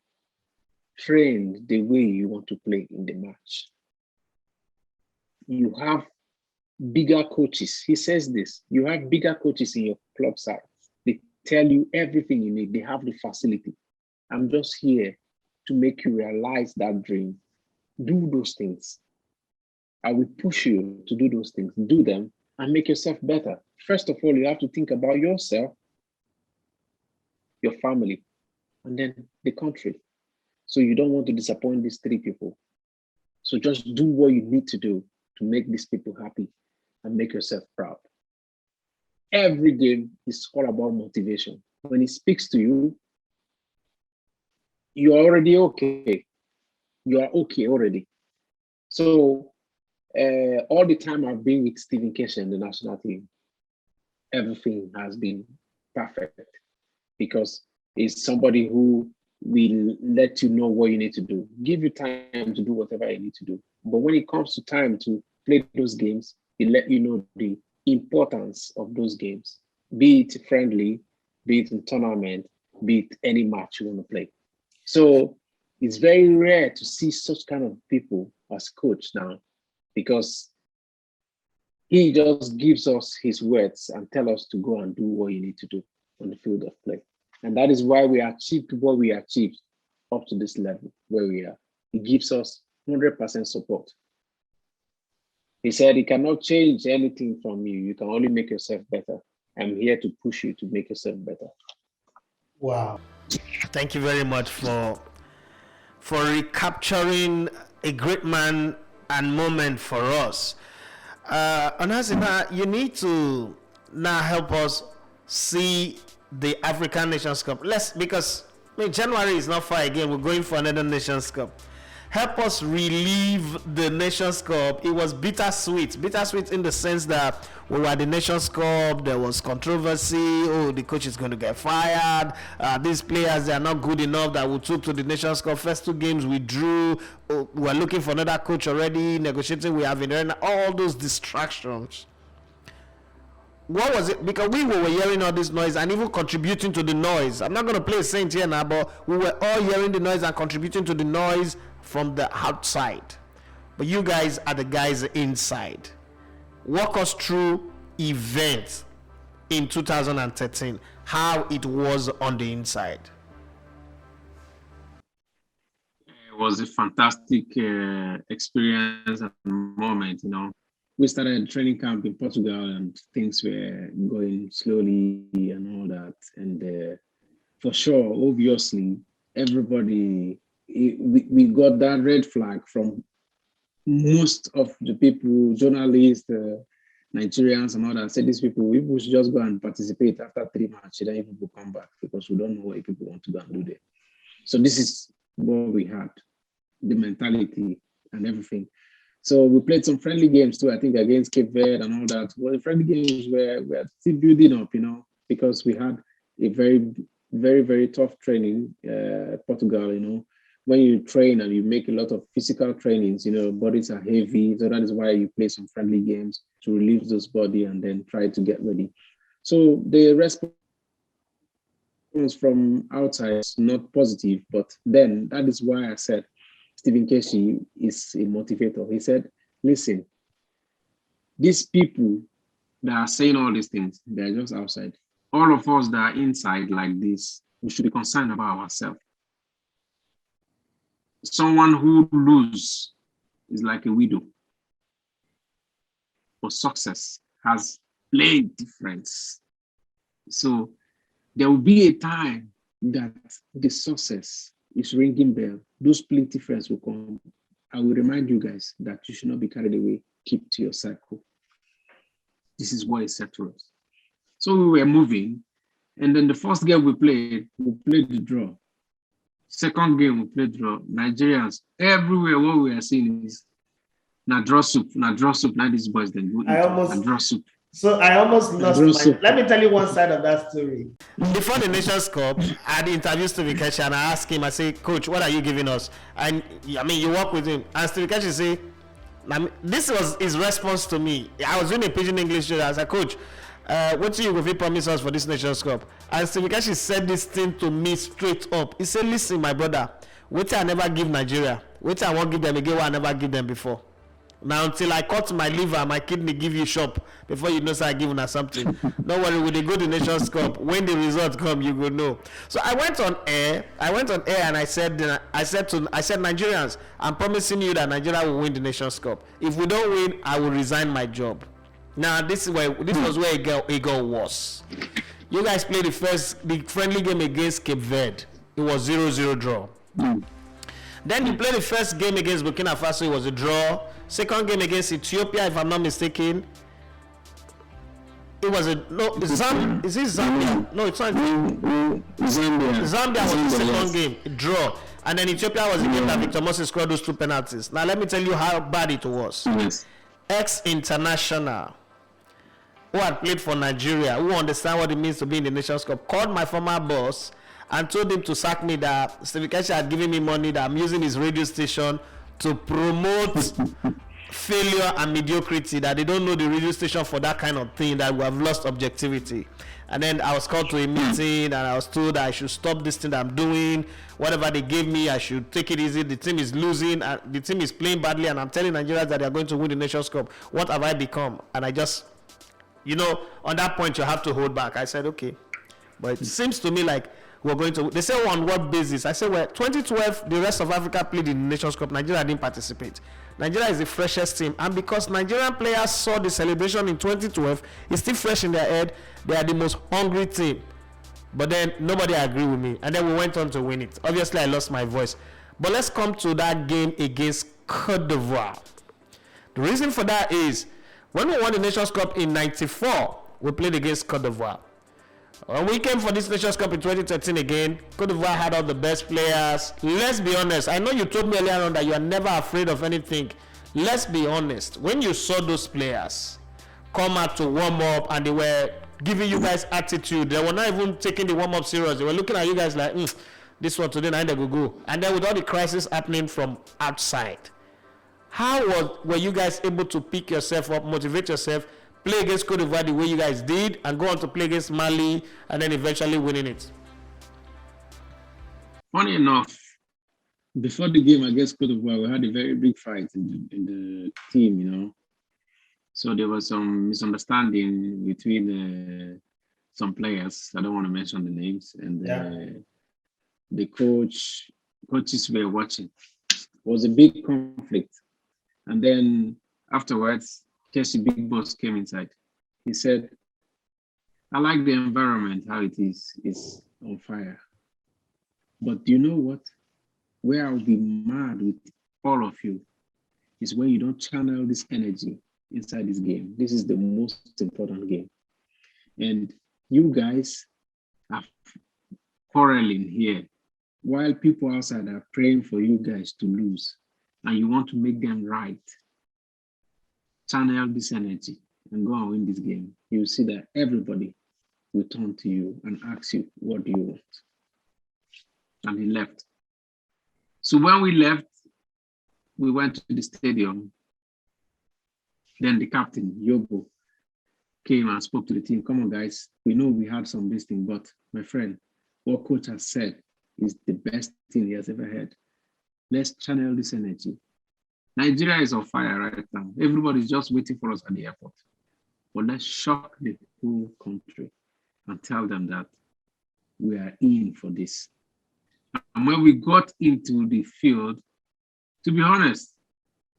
train the way you want to play in the match. You have bigger coaches. He says this, you have bigger coaches in your club side. They tell you everything you need. They have the facility. I'm just here to make you realize that dream. Do those things. I will push you to do those things. Do them and make yourself better. First of all, you have to think about yourself, your family, and then the country. So you don't want to disappoint these 3 people. So just do what you need to do to make these people happy and make yourself proud. Every game is all about motivation. When he speaks to you, you're already okay. You are okay already. So all the time I've been with Stephen Keshi and the national team, everything has been perfect because he's somebody who will let you know what you need to do, give you time to do whatever you need to do. But when it comes to time to play those games, he let you know the importance of those games, be it friendly, be it in tournament, be it any match you want to play. So it's very rare to see such kind of people as coach now, because he just gives us his words and tell us to go and do what you need to do on the field of play. And that is why we achieved what we achieved up to this level where we are. He gives us 100% support. He said he cannot change anything from you. You can only make yourself better. I'm here to push you to make yourself better. Wow. Thank you very much for recapturing a great man and moment for us. Onazi, now you need to now help us see the African Nations Cup. Because January is not far again. We're going for another Nations Cup. Help us relive the Nations Cup. It was bittersweet. Bittersweet in the sense that we were at the Nations Cup. There was controversy. Oh, the coach is going to get fired. These players, they are not good enough that we took to the Nations Cup. First 2 games we drew. Oh, we are looking for another coach already. Negotiating. We have been all those distractions. What was it? Because we were hearing all this noise and even contributing to the noise. I'm not going to play a saint here now, but we were all hearing the noise and contributing to the noise from the outside. But you guys are the guys inside. Walk us through events in 2013, how it was on the inside. It was a fantastic experience and moment, We started training camp in Portugal and things were going slowly and all that. And for sure, obviously, everybody, we got that red flag from most of the people, journalists, Nigerians and all that. Said these people should just go and participate after 3 matches, then people come back because we don't know what people want to go and do there. So this is what we had, the mentality and everything. So we played some friendly games too, I think against Cape Verde and all that. Well, the friendly games were still building up, because we had a very, very, very tough training, Portugal, When you train and you make a lot of physical trainings, bodies are heavy. So that is why you play some friendly games to relieve those body and then try to get ready. So the response from outside is not positive, but then that is why I said Stephen Keshi is a motivator. He said, listen, these people that are saying all these things, they're just outside. All of us that are inside like this, we should be concerned about ourselves. Someone who loses is like a widow. But success has played difference. So there will be a time that the success is ringing bell. Those split difference will come. I will remind you guys that you should not be carried away. Keep to your cycle. This is what is set to us. So we were moving, and then the first game we played the draw. Second game we played draw. Nigerians everywhere. What we are seeing is na draw soup. Now these boys then go eat draw soup. So I almost lost my... Let me tell you one side of that story. Before the Nations Cup, I had interviewed Stephen Keshi and I asked him, I say, Coach, what are you giving us? And you work with him. And Stephen Keshi say, this was his response to me. I was doing a pidgin English show. I said, Coach, what do you will promise us for this Nations Cup? And Stephen Keshi said this thing to me straight up. He said, listen, my brother, wait I never give Nigeria. Wait I won't give them again what I never give them before. Now until I cut my liver, my kidney give you shop before you know so I give you something. Don't worry, when they go to Nations Cup, when the results come, you go know. So I went on air and I said Nigerians, I'm promising you that Nigeria will win the Nations Cup. If we don't win, I will resign my job. Now this was where it got worse. You guys played the friendly game against Cape Verde. It was 0-0 draw. Then you played the first game against Burkina Faso, it was a draw. Second game against Ethiopia, if I'm not mistaken, it was is it Zambia? No, it's not. Zambia was the second game, a draw. And then Ethiopia was the game that Victor Moses scored those 2 penalties. Now let me tell you how bad it was. Yes. Ex-international who had played for Nigeria, who understand what it means to be in the Nations Cup, called my former boss and told him to sack me, that Stephen Keshi had given me money, that I'm using his radio station to promote failure and mediocrity, that they don't know the radio station for that kind of thing, that we have lost objectivity. And then I was called to a meeting and I was told that I should stop this thing that I'm doing. Whatever they gave me, I should take it easy. The team is losing, the team is playing badly, and I'm telling Nigerians that they are going to win the Nations Cup. What have I become? And I just, on that point you have to hold back. I said, okay. But it seems to me like we're going to... They say, on what basis? I said, well, 2012, the rest of Africa played in the Nations Cup. Nigeria didn't participate. Nigeria is the freshest team. And because Nigerian players saw the celebration in 2012, it's still fresh in their head. They are the most hungry team. But then nobody agreed with me. And then we went on to win it. Obviously, I lost my voice. But let's come to that game against Cote d'Ivoire. The reason for that is When we won the Nations Cup in '94, we played against Cote d'Ivoire. When we came for this Nations Cup in 2013 again, Cote d'Ivoire had all the best players. Let's be honest. I know you told me earlier on that you are never afraid of anything. Let's be honest. When you saw those players come out to warm up and they were giving you guys attitude, they were not even taking the warm up serious. They were looking at you guys like, this one today, now they go. And then with all the crisis happening from outside, how were you guys able to pick yourself up, motivate yourself, play against Cote d'Ivoire the way you guys did, and go on to play against Mali, and then eventually winning it? Funny enough, before the game against Cote d'Ivoire, we had a very big fight in the team, you know. So there was some misunderstanding between some players. I don't want to mention the names, and the coaches were watching. It was a big conflict, and then afterwards, Keshi Big Boss came inside. He said, I like the environment, how it is. It's on fire. But do you know what? Where I'll be mad with all of you is when you don't channel this energy inside this game. This is the most important game. And you guys are quarreling here while people outside are praying for you guys to lose, and you want to make them right. Channel this energy and go and win this game. You'll see that everybody will turn to you and ask you, what do you want? And he left. So when we left, we went to the stadium. Then the captain, Yobo, came and spoke to the team. Come on, guys. We know we had some this thing, but my friend, what coach has said is the best thing he has ever heard. Let's channel this energy. Nigeria is on fire right now. Everybody's just waiting for us at the airport. But let's shock the whole country and tell them that we are in for this. And when we got into the field, to be honest,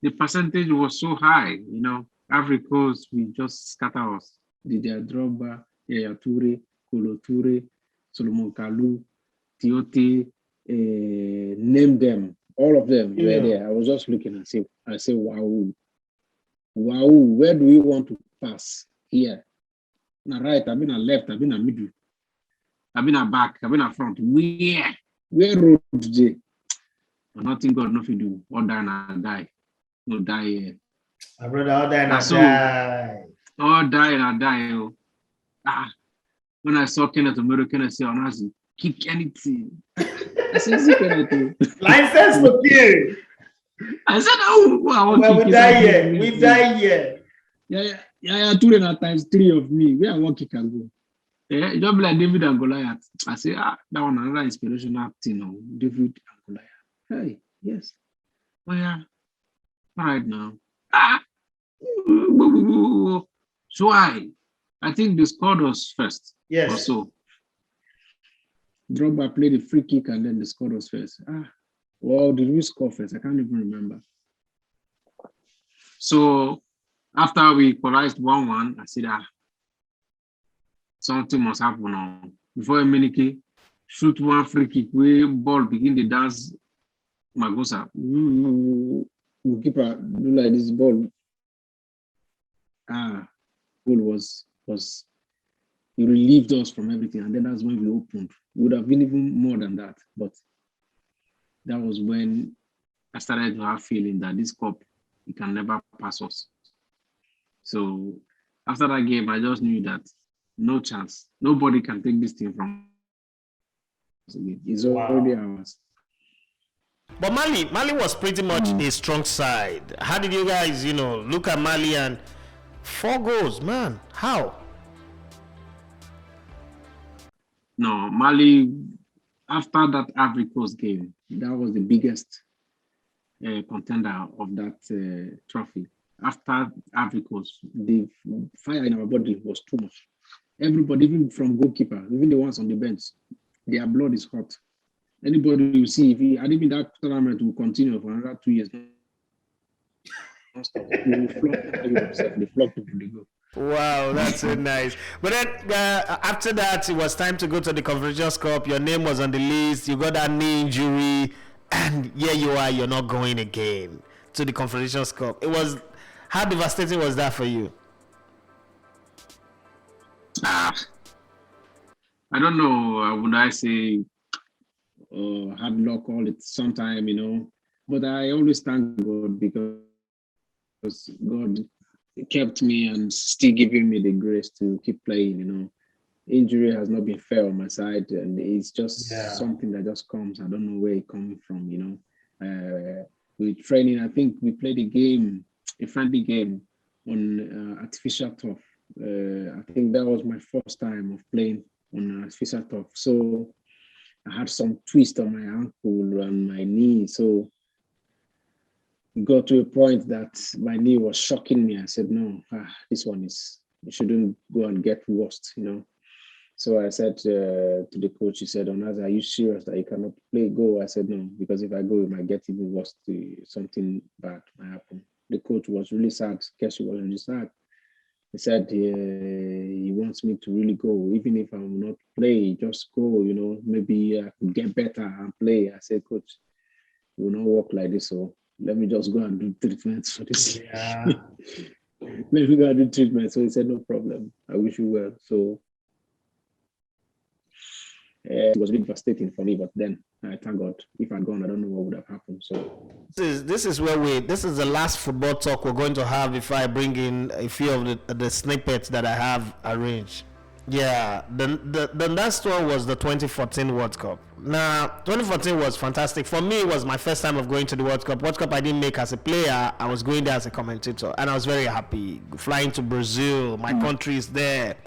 the percentage was so high. You know, Ivory Coast, we just scatter us. Didier Drogba, Yaya Toure, Kolo Toure, Solomon Kalou, Tiote, name them. All of them were there. I was just looking and I say, wow, where do we want to pass here? Now, right, I've been at left, I've been at middle, I've been at back, I've been at front. Where road today? Nothing God, nothing do. All die and I die. No die here. My brother, all die and I die. All die and I die. Oh. When I saw Kenneth Omero, Kenneth say, Onazi, kick anything. I said, license to kill. I said, oh, we die here. We die here. Yeah, 2 times 3 of me. Where I want kick and go. Yeah, it don't be like David and Goliath. I say, that one another inspirational thing, no? David and Goliath. Hey, yes. Oh yeah. All right now. So I think they scored us first. Yes. Or so. Drogba played a free kick and then they scored us first. Well, did we score first? I can't even remember. So after we equalized 1-1, I said, something must happen now. Before Emenike shoot one free kick, we ball begin to dance. Magosa, goalkeeper do like this ball. Goal was he relieved us from everything, and then that's when we opened. It would have been even more than that, but that was when I started to have feeling that this cup, it can never pass us. So after that game, I just knew that no chance. Nobody can take this thing from us again. It's already ours. But Mali was pretty much a strong side. How did you guys, look at Mali and 4 goals, man? How? No, Mali, after that Ivory Coast game, that was the biggest contender of that trophy. After Ivory Coast, the fire in our body was too much. Everybody, even from goalkeeper, even the ones on the bench, their blood is hot. Anybody you see, if he had even that tournament will continue for another 2 years. They flock people, they go. Wow, that's so nice. But then after that, it was time to go to the Confederations Cup. Your name was on the list. You got that knee injury, and here you are. You're not going again to the Confederations Cup. How devastating was that for you? Ah, I don't know. Would I say hard luck all the sometime, But I always thank God because God kept me and still giving me the grace to keep playing. Injury has not been fair on my side, and it's just something that just comes. I don't know where it comes from. With training, I think we played a friendly game on artificial turf. I think that was my first time of playing on artificial turf. So I had some twist on my ankle and my knee. So it got to a point that my knee was shocking me. I said, no, this one it shouldn't go and get worse. So I said to the coach, he said, Onazi, are you serious that you cannot go? I said, no, because if I go, it might get even worse. Something bad might happen. The coach was really sad. Keshi was really sad. He said he wants me to really go. Even if I will not play, just go, maybe I could get better and play. I said, coach, it will not work like this. So let me just go and do treatments for this. Yeah. Let me go and do treatment. So he said, no problem. I wish you well. So it was really devastating for me, but then I thank God. If I'd gone, I don't know what would have happened. So this is the last football talk we're going to have before I bring in a few of the snippets that I have arranged. Yeah, the last one was the 2014 World Cup. Now, 2014 was fantastic. For me, it was my first time of going to the World Cup. World Cup I didn't make as a player. I was going there as a commentator, and I was very happy. Flying to Brazil, my country is there.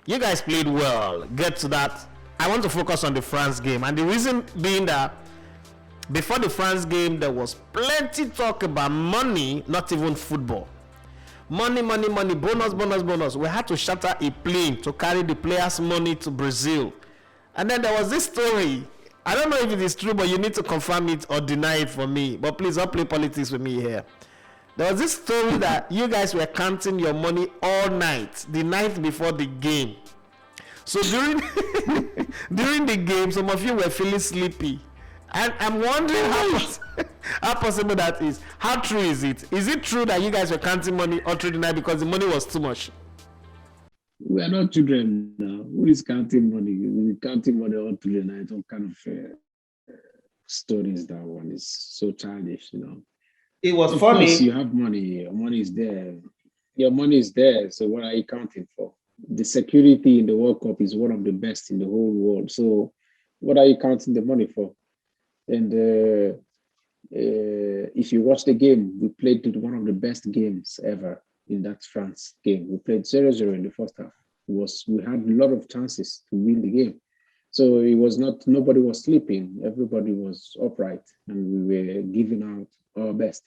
You guys played well. Get to that. I want to focus on the France game, and the reason being that before the France game, there was plenty talk about money, not even football. Money, bonus. We had to charter a plane to carry the players' money to Brazil. And then there was this story. I don't know if it is true, but you need to confirm it or deny it for me. But please don't play politics with me here. There was this story that you guys were counting your money all night, the night before the game. So during the game, some of you were feeling sleepy. And I'm wondering how possible that is. How true is it? Is it true that you guys were counting money all through the night because the money was too much? We are not children now. Who is counting money? We're counting money all through the night. What kind of stories that one is so childish, It was of funny. Course you have money. Your money is there. Your money is there. So what are you counting for? The security in the World Cup is one of the best in the whole world. So what are you counting the money for? And if you watch the game, we played one of the best games ever in that France game. We played 0-0 in the first half. We had a lot of chances to win the game. So it was not, nobody was sleeping. Everybody was upright and we were giving out our best.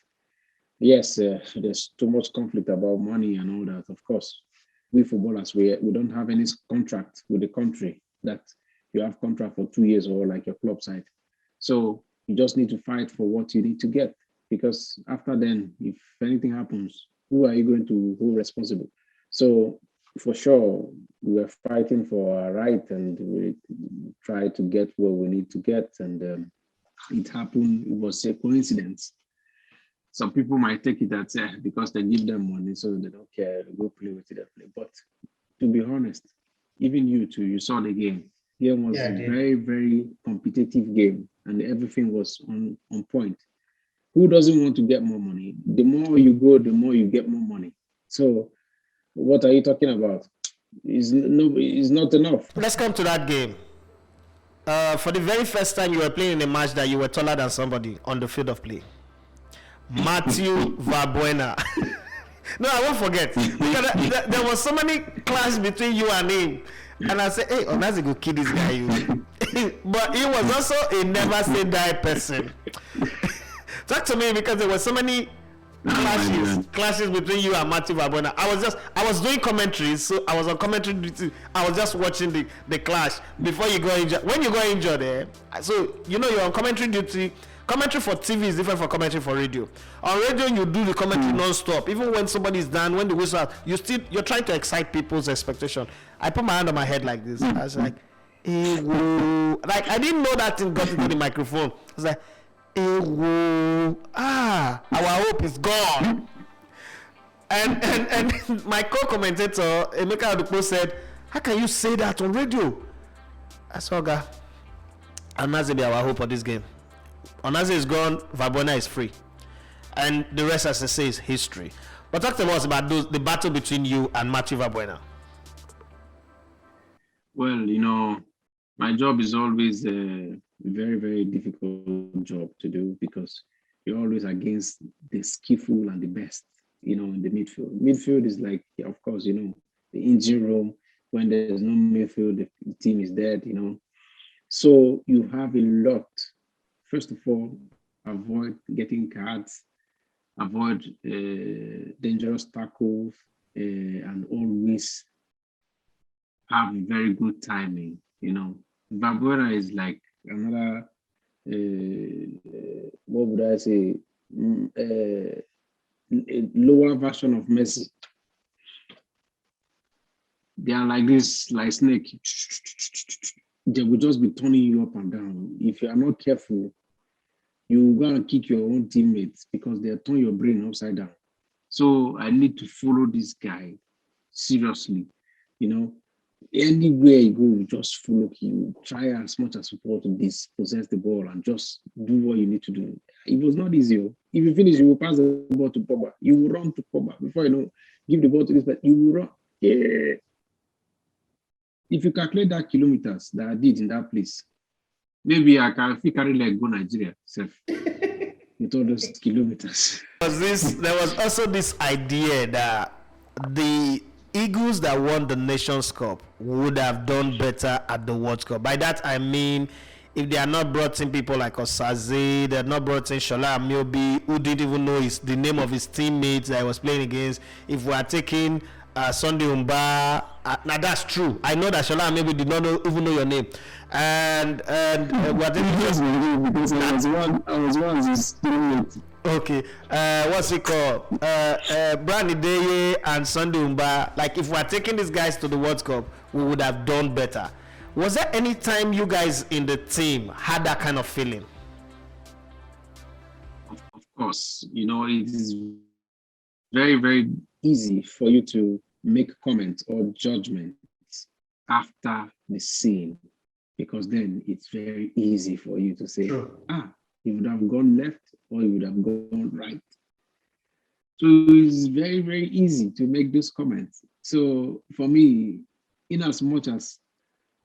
Yes, there's too much conflict about money and all that, of course. We footballers, we don't have any contract with the country that you have contract for 2 years or like your club side. So you just need to fight for what you need to get, because after then, if anything happens, who are you going to hold responsible? So for sure, we were fighting for our right and we try to get what we need to get. And it happened, it was a coincidence. Some people might take it as because they give them money, so they don't care, they go play with it, they play. But to be honest, even you too, you saw the game. It was a very, very competitive game and everything was on point. Who doesn't want to get more money? The more you go, the more you get more money. So what are you talking about? It's not enough. Let's come to that game. For the very first time you were playing in a match that you were taller than somebody on the field of play. Matthew Valbuena. No, I won't forget. Because there was so many clash between you and him. And I said, hey, Onazi go kill this guy. But he was also a never say die person. Talk to me, because there were so many clashes between you and Matthew Valbuena. I was doing commentaries, so I was on commentary duty. I was just watching the clash before you got injured. When you got injured, so you're on commentary duty. Commentary for TV is different from commentary for radio. On radio, you do the commentary non-stop. Even when somebody is done, when the whistle out, you're trying to excite people's expectation. I put my hand on my head like this. I was like, hey, whoa. Like, I didn't know that thing got into the microphone. I was like, hey, whoa. Our hope is gone. And my co-commentator, Emeka Adupo, said, How can you say that on radio? I saw guy. Onazi be our hope for this game. Onazi is gone, Valbuena is free. And the rest, as I say, is history. But talk to us about the battle between you and Matthew Valbuena. Well, my job is always a very, very difficult job to do because you're always against the skillful and the best, in the midfield. Midfield is like, of course, the engine room. When there's no midfield, the team is dead, So you have a lot. First of all, avoid getting cards, avoid dangerous tackles, and always have very good timing. Valbuena is like another, what would I say, a lower version of Messi. They are like this, like snake. They will just be turning you up and down. If you are not careful, you will go and kick your own teammates because they turn your brain upside down. So I need to follow this guy seriously. Anywhere you go, just follow him. Try as much as possible to dispossess the ball and just do what you need to do. It was not easy. If you finish, you will pass the ball to Pogba. You will run to Pogba. Before give the ball to this, but you will run. Yeah. If you calculate that kilometers that I did in that place, maybe I can carry like go Nigeria with all those kilometers. There was also this idea that the Eagles that won the Nations Cup would have done better at the World Cup. By that I mean, if they are not brought in people like Osaze, they are not brought in Shola Amiobi, who didn't even know the name of his teammates that he was playing against. If we are taking Sunday Umba, now that's true. I know that Shola maybe did not even know your name, and what I was one his teammate. Okay, what's it called? Brandy Deye and Sunday Umba. Like, if we're taking these guys to the World Cup, we would have done better. Was there any time you guys in the team had that kind of feeling? Of course, it is very, very easy for you to make comments or judgments after the scene, because then it's very easy for you to say, sure, you would have gone left or you would have gone right. So it's very, very easy to make those comments. So for me, in as much as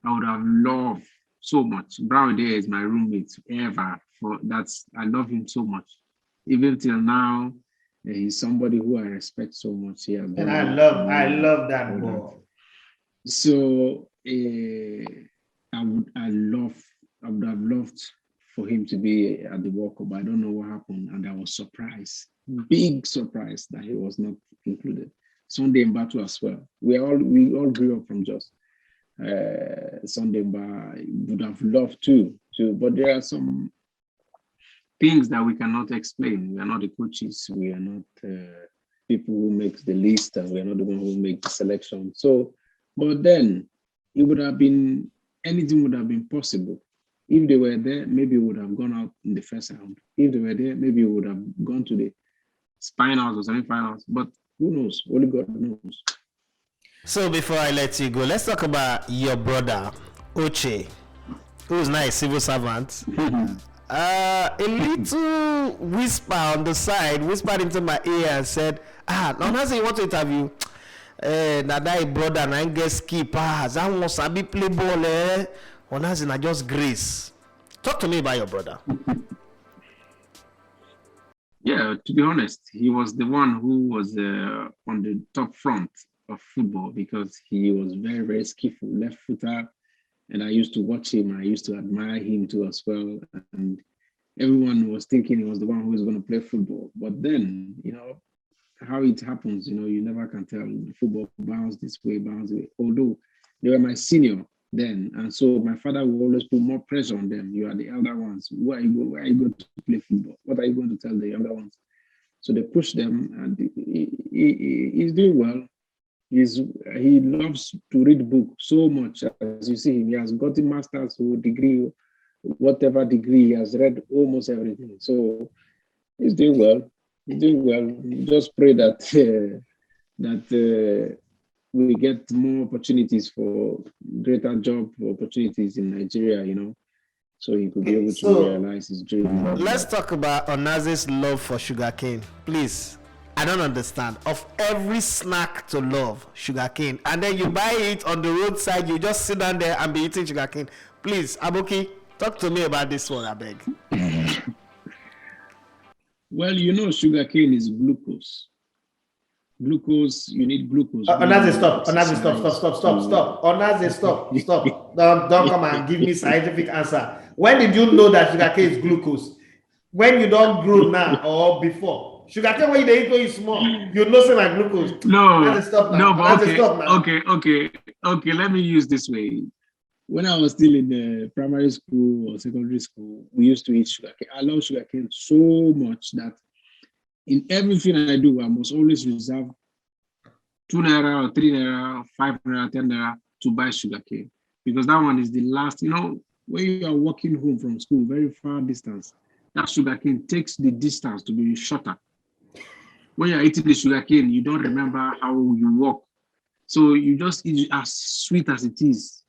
I would have loved so much, Brown there is my roommate ever. I love him so much. Even till now, he's somebody who I respect so much here. And I love that boy. So I would have loved for him to be at the World Cup. I don't know what happened, and I was surprised, big surprise that he was not included. Sunday Mbatu as well. We all grew up from Jos. Sunday Mbatu would have loved to, but there are some things that we cannot explain. We are not the coaches. We are not people who make the list, and we are not the one who make the selection. So, but then anything would have been possible. If they were there, maybe we would have gone out in the first round. If they were there, maybe we would have gone to the finals or semi-finals. But who knows? Only God knows. So before I let you go, let's talk about your brother, Oche, who is now a civil servant. A little whisper on the side whispered into my ear and said, Onazi, you want to interview? That brother and I get skip. That one sabi play ball. Onazi na just grace. Talk to me about your brother. Yeah, to be honest, he was the one who was on the top front of football because he was very, very skillful, left footer. And I used to watch him. I used to admire him too as well. And everyone was thinking he was the one who was going to play football. But then, how it happens, you never can tell. Football bounce this way, bounce away. Although they were my senior then. And so my father would always put more pressure on them. You are the elder ones. Where are you going to play football? What are you going to tell the younger ones? So they push them, and he's doing well. He loves to read books so much. As you see him, he has gotten master's degree, whatever degree, he has read almost everything. So he's doing well. He's doing well. Just pray that we get more opportunities for greater job opportunities in Nigeria, you know, so he could be able to realize his dream. Let's talk about Onazi's love for sugarcane, please. I don't understand. Of every snack to love, sugarcane, and then you buy it on the roadside, you just sit down there and be eating sugarcane. Please, Aboki, talk to me about this one, I beg. Well, you know, sugarcane is glucose. Glucose, you need glucose. Onazi, stop. Onazi, stop. Onazi, stop. Don't come and give me scientific answer. When did you know that sugarcane is glucose? When you don't grow now or before? Sugarcane when you eat when you small, you know say like glucose. No, stop now. No, but okay. Let me use this way. When I was still in primary school or secondary school, we used to eat sugarcane. I love sugarcane so much that in everything I do, I must always reserve 2 naira or 3 naira, 5 naira, 10 naira to buy sugarcane, because that one is the last. You know, when you are walking home from school, very far distance, that sugarcane takes the distance to be shorter. When you're eating the sugarcane, you don't remember how you walk. So you just eat as sweet as it is.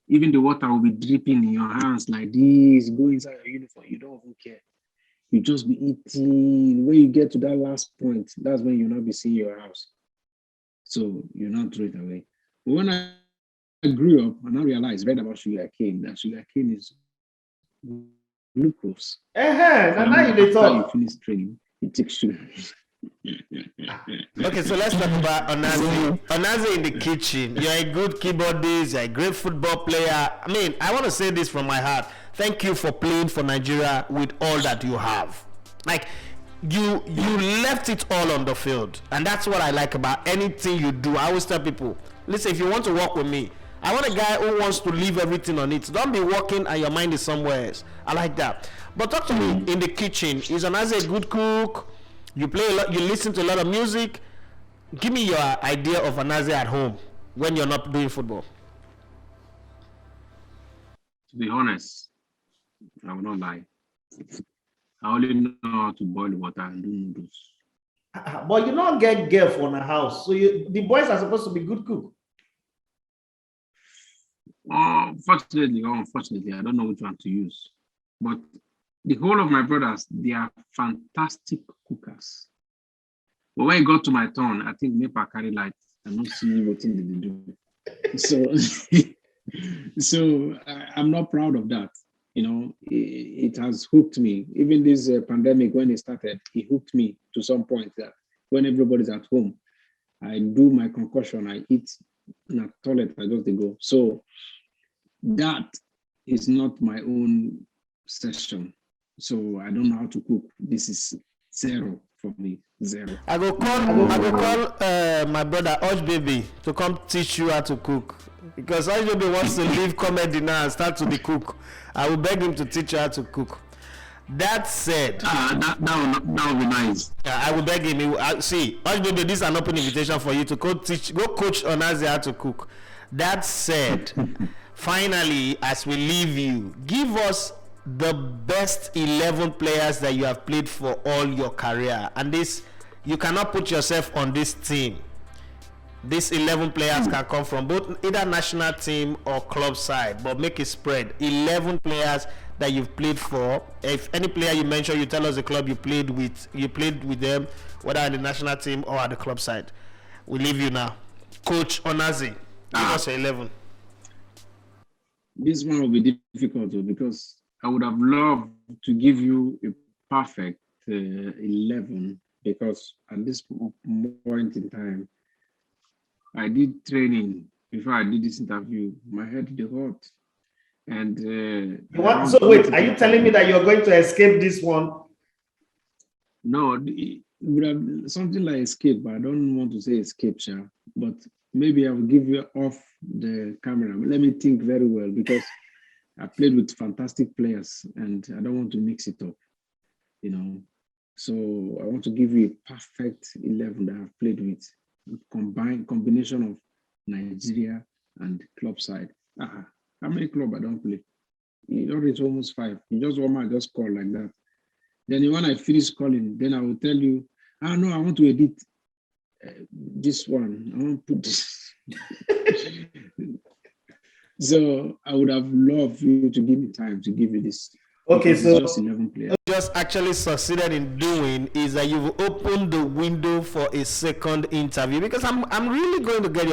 Even the water will be dripping in your hands like this, go inside your uniform. You don't even care. You just be eating. When you get to that last point, that's when you'll not be seeing your house. So you not throw it away. But when I grew up and I read about sugarcane, that sugarcane is glucose. And now you after you finish training, it takes sugar. Okay, so let's talk about Onazi. Onazi in the kitchen. You're a good keyboardist, you're a great football player. I mean, I want to say this from my heart. Thank you for playing for Nigeria with all that you have. Like, you left it all on the field. And that's what I like about anything you do. I always tell people, listen, if you want to work with me, I want a guy who wants to leave everything on it. Don't be working and your mind is somewhere else. I like that. But talk to me in the kitchen. Is Onazi a good cook? You play a lot, you listen to a lot of music. Give me your idea of Onazi at home when you're not doing football. To be honest, I will not lie. I only know how to boil water and do noodles. But you don't get girl for a house, so the boys are supposed to be good cook. Fortunately or unfortunately, I don't know which one to use. But the whole of my brothers, they are fantastic cookers. But when it got to my turn, I think maybe I carry light. I don't see what they do. So I'm not proud of that. You know, it has hooked me. Even this pandemic, when it started, it hooked me to some point that when everybody's at home, I do my concoction, I eat in a toilet, I just go. So that is not my own session. So I don't know how to cook. This is zero for me. Zero. I go call my brother Osh Baby to come teach you how to cook, because Osh Baby wants to leave comedy now and start to be cook. I will beg him to teach you how to cook. That said, that would be nice. I will beg him. See, Osh Baby, this is an open invitation for you to go coach Onazi how to cook. That said, finally, as we leave you, give us the best 11 players that you have played for all your career. And this, you cannot put yourself on this team. These 11 players can come from both either national team or club side, but make it spread. 11 players that you've played for. If any player you mention, you tell us the club you played with them, whether at the national team or at the club side. We leave you now. Coach Onazi, give us 11. This one will be difficult because I would have loved to give you a perfect 11, because at this point in time, I did training before I did this interview. My head is hot. And so wait, are you telling me that you're going to escape this one? No, it would have something like escape, but I don't want to say escape, Sha. But maybe I will give you off the camera. Let me think very well, because I played with fantastic players and I don't want to mix it up, you know. So I want to give you a perfect 11 that I've played with, combination of Nigeria and club side. How many club I don't play? You know, it's almost 5. You just want me, just call like that. Then when I finish calling, then I will tell you, no, I want to edit this one. I want to put this. So I would have loved you to give me time to give you this. Okay, so just 11 players. Just actually succeeded in doing is that you've opened the window for a second interview, because I'm really going to get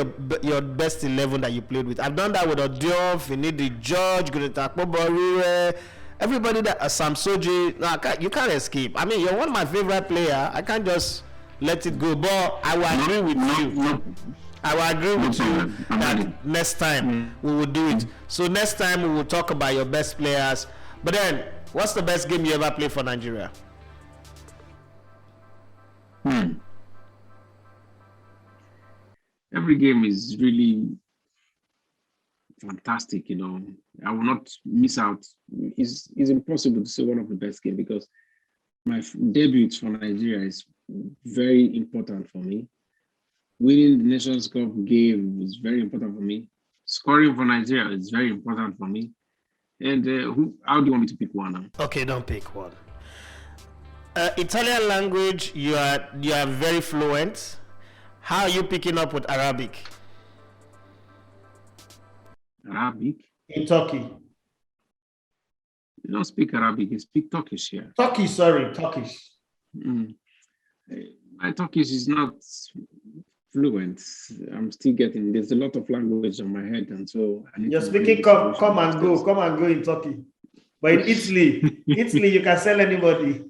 your best 11 that you played with. I've done that with Odion, Finidi George, Borire, everybody that Sam Soji. No, you can't escape. I mean, you're one of my favorite players. I can't just let it go. But I will agree with you. I will agree with you that next time we will do it. So next time we will talk about your best players. But then, what's the best game you ever played for Nigeria? Every game is really fantastic, you know. I will not miss out. It's impossible to say one of the best games, because my debut for Nigeria is very important for me. Winning the Nations Cup game is very important for me. Scoring for Nigeria is very important for me. And how do you want me to pick one now? Okay, don't pick one. Italian language, you are very fluent. How are you picking up with Arabic? Arabic? In Turkey. You don't speak Arabic, you speak Turkish here. Turkish. My Turkish is not fluent. I'm still getting, there's a lot of language on my head, and so you're speaking come and go in Turkey. But in Italy, you can sell anybody.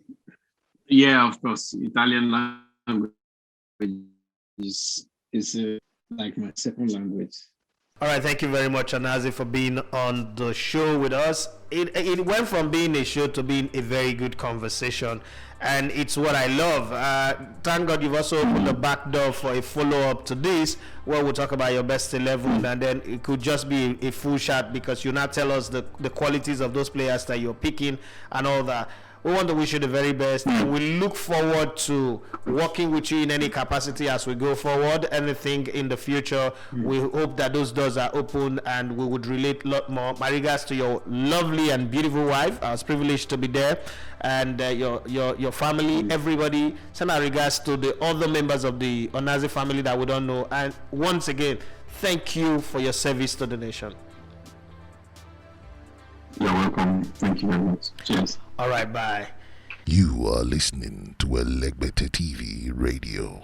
Yeah, of course. Italian language is like my second language. All right, thank you very much, Onazi, for being on the show with us. It went from being a show to being a very good conversation, and it's what I love. Thank God you've also opened the back door for a follow-up to this, where we'll talk about your best 11, and then it could just be a full shot, because you now tell us the qualities of those players that you're picking and all that. We want to wish you the very best. We look forward to working with you in any capacity as we go forward. Anything in the future, we hope that those doors are open and we would relate a lot more. My regards to your lovely and beautiful wife. I was privileged to be there. And your family, everybody. Send our regards to the other members of the Onazi family that we don't know. And once again, thank you for your service to the nation. You're welcome. Thank you very much. Cheers. All right, bye. You are listening to Elegbete TV Radio.